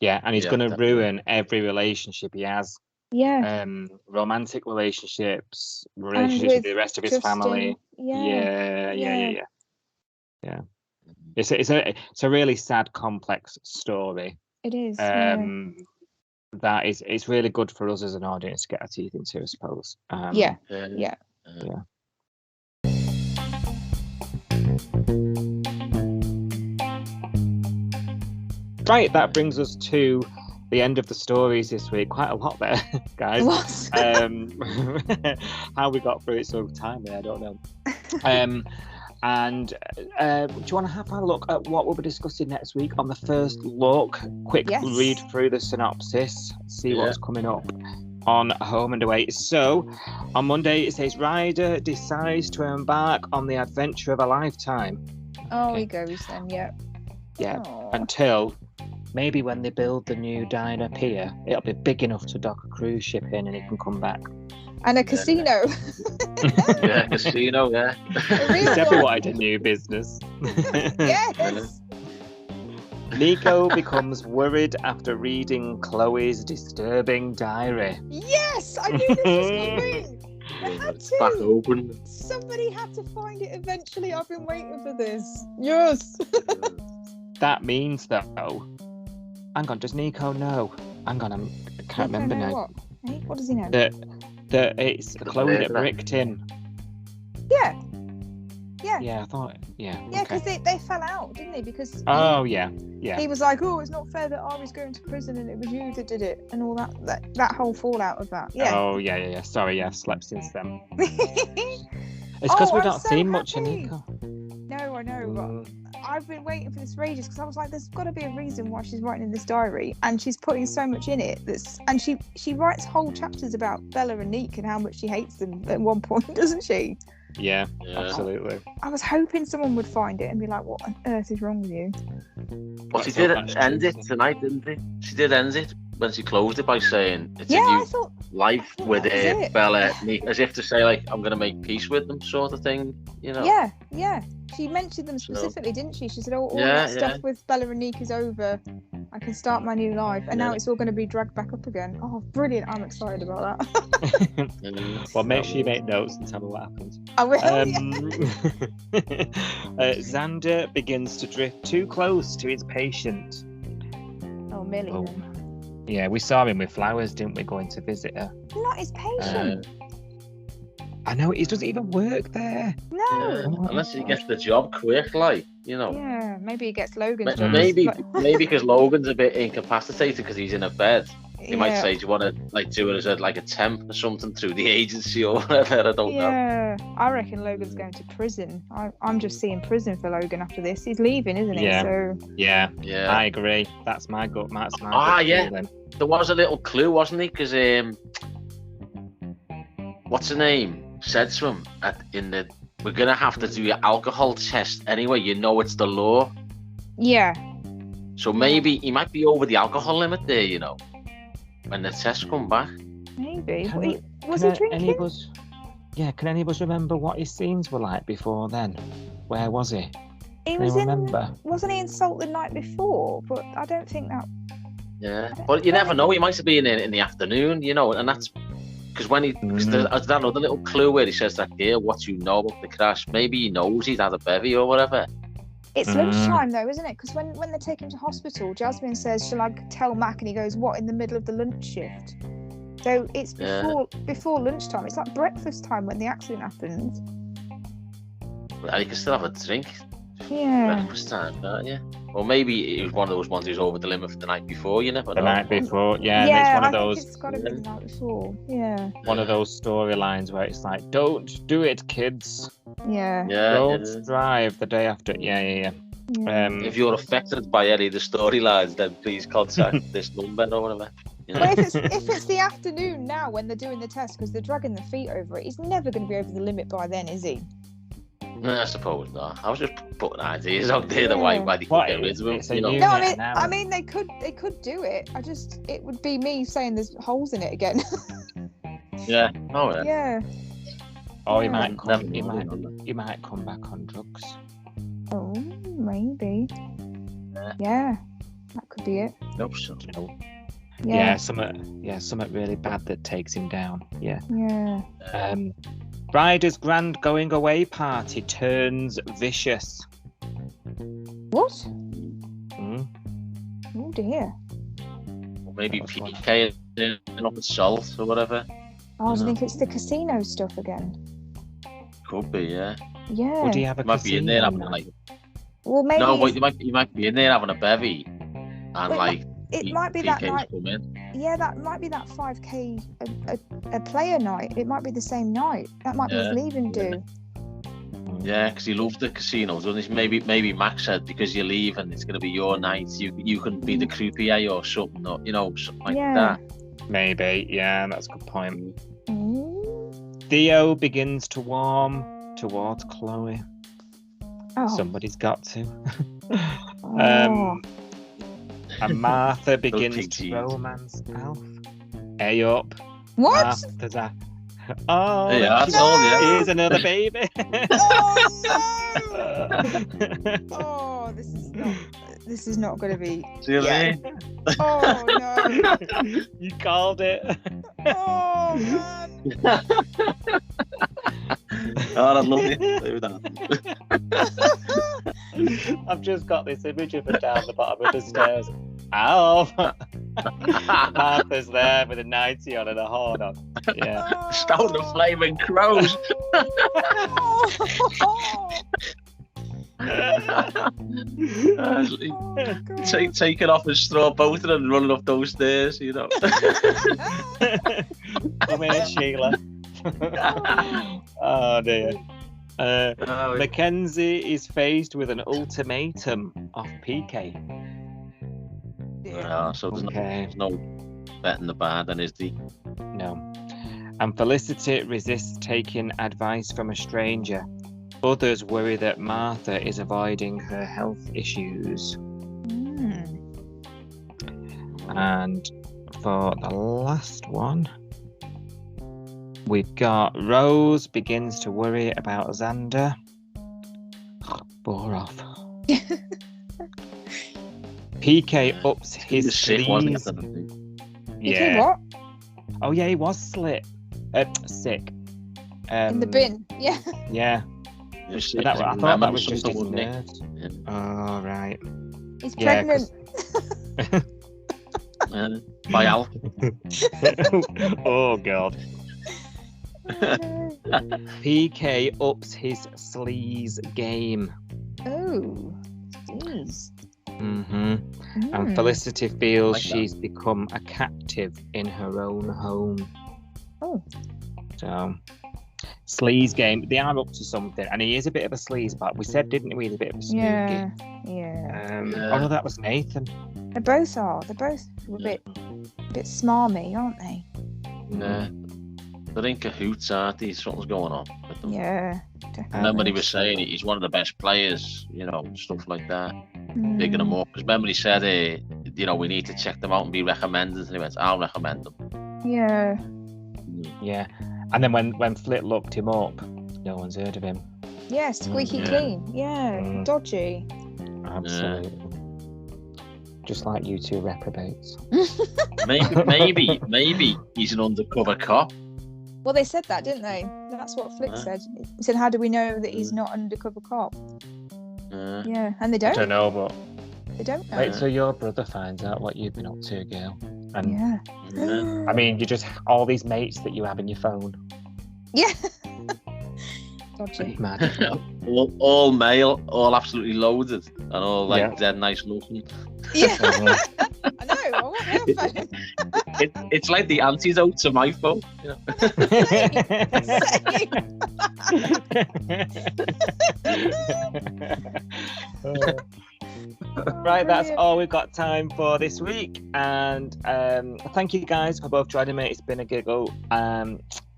Yeah, and he's going to ruin every relationship he has. Yeah. Romantic relationships with the rest of his family. Yeah. It's a really sad, complex story. It is. That it's really good for us as an audience to get our teeth into, I suppose. Yeah. Right, that brings us to the end of the stories this week. Quite a lot there, guys. How we got through it so timely, I don't know. And do you want to have a look at what we'll be discussing next week on the first look? Quick read through the synopsis, see what's coming up on Home and Away. So, on Monday it says Ryder decides to embark on the adventure of a lifetime. Oh, he goes then, yeah. Aww. Until maybe when they build the new diner pier, it'll be big enough to dock a cruise ship in and he can come back. And a casino. Yeah, casino, yeah. Definitely wanted a new business. Yes. Nico becomes worried after reading Chloe's disturbing diary. Yes, I knew this was coming. I had to. Back open. Somebody had to find it eventually. I've been waiting for this. Yes. That means though. Hang on, does Nico know? Hang on, I can't remember now. What does he know? That it's Chloe that bricked him. Yeah. Yeah, I thought. Yeah. Yeah, because they fell out, didn't they? Because. He was like, "Oh, it's not fair that Ari's going to prison and it was you that did it," and all that whole fallout of that. Yeah. Oh yeah. Sorry, yeah, slept since then. It's because we've not seen much of Nico. No, I know, but I've been waiting for this for ages because I was like, there's got to be a reason why she's writing in this diary, and she's putting so much in it. And she writes whole chapters about Bella and Nick and how much she hates them at one point, doesn't she? Yeah, absolutely. I was hoping someone would find it and be like, what on earth is wrong with you? Well, she did end it tonight, didn't she? She did end it when she closed it by saying it's a new life with Bella, Nick, as if to say, like, I'm going to make peace with them, sort of thing, you know? Yeah. She mentioned them specifically, didn't she? She said, all that stuff with Bella and Nick is over. I can start my new life. And now it's all going to be dragged back up again. Oh, brilliant. I'm excited about that. Well, make sure you make notes and tell me what happens. I will, Xander begins to drift too close to his patient. Oh, Millie. Oh. Yeah, we saw him with flowers, didn't we, going to visit her? Not his patient. I know, he doesn't even work there. No. Unless he gets the job quick, like, you know. Yeah, maybe he gets Logan's job. Maybe because Logan's a bit incapacitated because he's in a bed. They might say, "Do you want to like do it as a temp or something through the agency or whatever?" I don't know. Yeah, I reckon Logan's going to prison. I'm just seeing prison for Logan after this. He's leaving, isn't he? Yeah. So Yeah, Yeah. I agree. That's my gut. That's my gut Yeah. feeling. There was a little clue, wasn't he? Because what's her name said to him we're gonna have to do your alcohol test anyway. You know it's the law. yeah, So maybe he might be over the alcohol limit there. When the tests come back. maybe. Can But we- was Can he drinking? any of us? Yeah, can any of us remember what his scenes were like before then? Where was he? He Can was you in. remember? Wasn't he in Salt the night before? But I don't think that. Yeah, but you never know. He might have been in the afternoon, and that's because there's that other little clue where he says that there, what you know about the crash. Maybe he knows he's had a bevy or whatever. It's Mm. lunchtime though, isn't it? Because when they take him to hospital, Jasmine says, "Shall I tell Mac?" And he goes, "What?" In the middle of the lunch shift. So it's before lunchtime. It's like breakfast time when the accident happens. Well, you can still have a drink Yeah. breakfast time, can't you? Or maybe it was one of those ones who's over the limit for the night before. You never The know. night before, yeah, and Yeah, it's one I of think those it's got to be the night before. Yeah. one of those storylines where it's like, "Don't do it, kids. Yeah. Yeah. Don't drive the day after." Yeah. Yeah. If you're affected by any of the storylines, then please contact this number or whatever. But if it's the afternoon now when they're doing the test because they're dragging their feet over it, he's never going to be over the limit by then, is he? No, I suppose not. I was just putting ideas out there the Yeah. why they What, could get rid of him. it's a You know? new- No, Yeah, I mean they could do it. It would be me saying there's holes in it again. Yeah. Oh yeah. Yeah. Or he Yeah. might Never come. know. He might come back on drugs. Oh, maybe. Yeah. That could be it. Hope so. You know? Yeah. Something really bad that takes him down. Yeah. Yeah. Ryder's grand going away party turns vicious. What? Mm. Oh dear. Or maybe That was one. PK and up with salt or whatever. Oh, do you No. think it's the casino stuff again? Could be, yeah. Yeah. Would he have a You might be in there having casino? Well, maybe No, but you might be in there having a bevy, and Well, it might be that PK's night. come in. Yeah, that might be that 5k a player night. It might be the same night. That might be his Yeah. leaving Yeah. do. Yeah, because he loves the casinos. And maybe Max said because you leave and it's going to be your night, you can be the croupier or something, or something like Yeah. that. Maybe. Yeah, that's a good point. Mm. Theo begins to warm towards Chloe. Oh. Somebody's got to. Oh. And Martha begins to PGs. romance Alf. Hey up. What? Martha's a... Oh, Yeah, I she's- told you. here's another baby. Oh no! Oh, this is not going to be. See what I Yeah. mean? Oh no! You called it. Oh man! Oh, I'd love you. Do that. I've just got this image of her down the bottom of the stairs. Alf. Martha's there with a 90 on and a horn on. Yeah. Stone the flaming crows. Oh, God. Taking off his straw, both of them running up those stairs, Come here, Sheila. Oh dear. Mackenzie is faced with an ultimatum off PK. So there's Okay. no betting the bad, then is the No. And Felicity resists taking advice from a stranger. Others worry that Martha is avoiding her health issues. Mm. And for the last one, we've got Rose begins to worry about Xander. Bore off. PK ups he's his sick, wasn't sleaze. You think what? Oh yeah, he was sick. In the bin? Yeah. Yeah. But that, I thought that was just his nerves. Oh right. He's Yeah, pregnant. By Al. Oh god. PK ups his sleaze game. Oh, jeez. And Felicity feels Like that. she's become a captive in her own home. Oh. So, sleaze game. They are up to something, and he is a bit of a sleaze, but we said, didn't we? He's a bit of a snooky. Yeah. Oh, that was Nathan. They both are. They're both a bit smarmy, aren't they? Yeah. They're in cahoots, aren't they? Something's going on with them. Yeah. Definitely. Remember he was saying he's one of the best players, stuff like that. Bigging them up. Because remember he said, we need to check them out and be recommended. And he went, I'll recommend them. Yeah. Yeah. And then when Flit looked him up, no one's heard of him. Yeah, squeaky clean. Yeah, dodgy. Absolutely. Just like you two reprobates. Maybe he's an undercover cop. Well, they said that, didn't they? That's what Flick said. He said, how do we know that he's not undercover cop? Yeah, and they don't. I don't know, but They don't know. wait till your brother finds out what you've been up to, girl. And Yeah. I mean, you just all these mates that you have in your phone. Yeah. Dodgy. Mad. all male, all absolutely loaded, and all dead nice looking. Yeah. I know. I want their phone. It's like the antidote to my phone. Right, that's all we've got time for this week. And thank you guys for both joining me. It's been a giggle.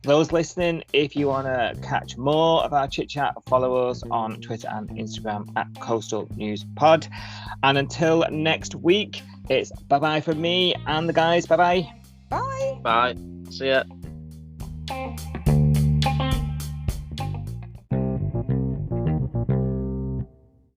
Those listening, if you want to catch more of our chit chat, follow us on Twitter and Instagram at Coastal News Pod. And until next week, it's bye-bye from me and the guys. Bye-bye. Bye. Bye. See ya.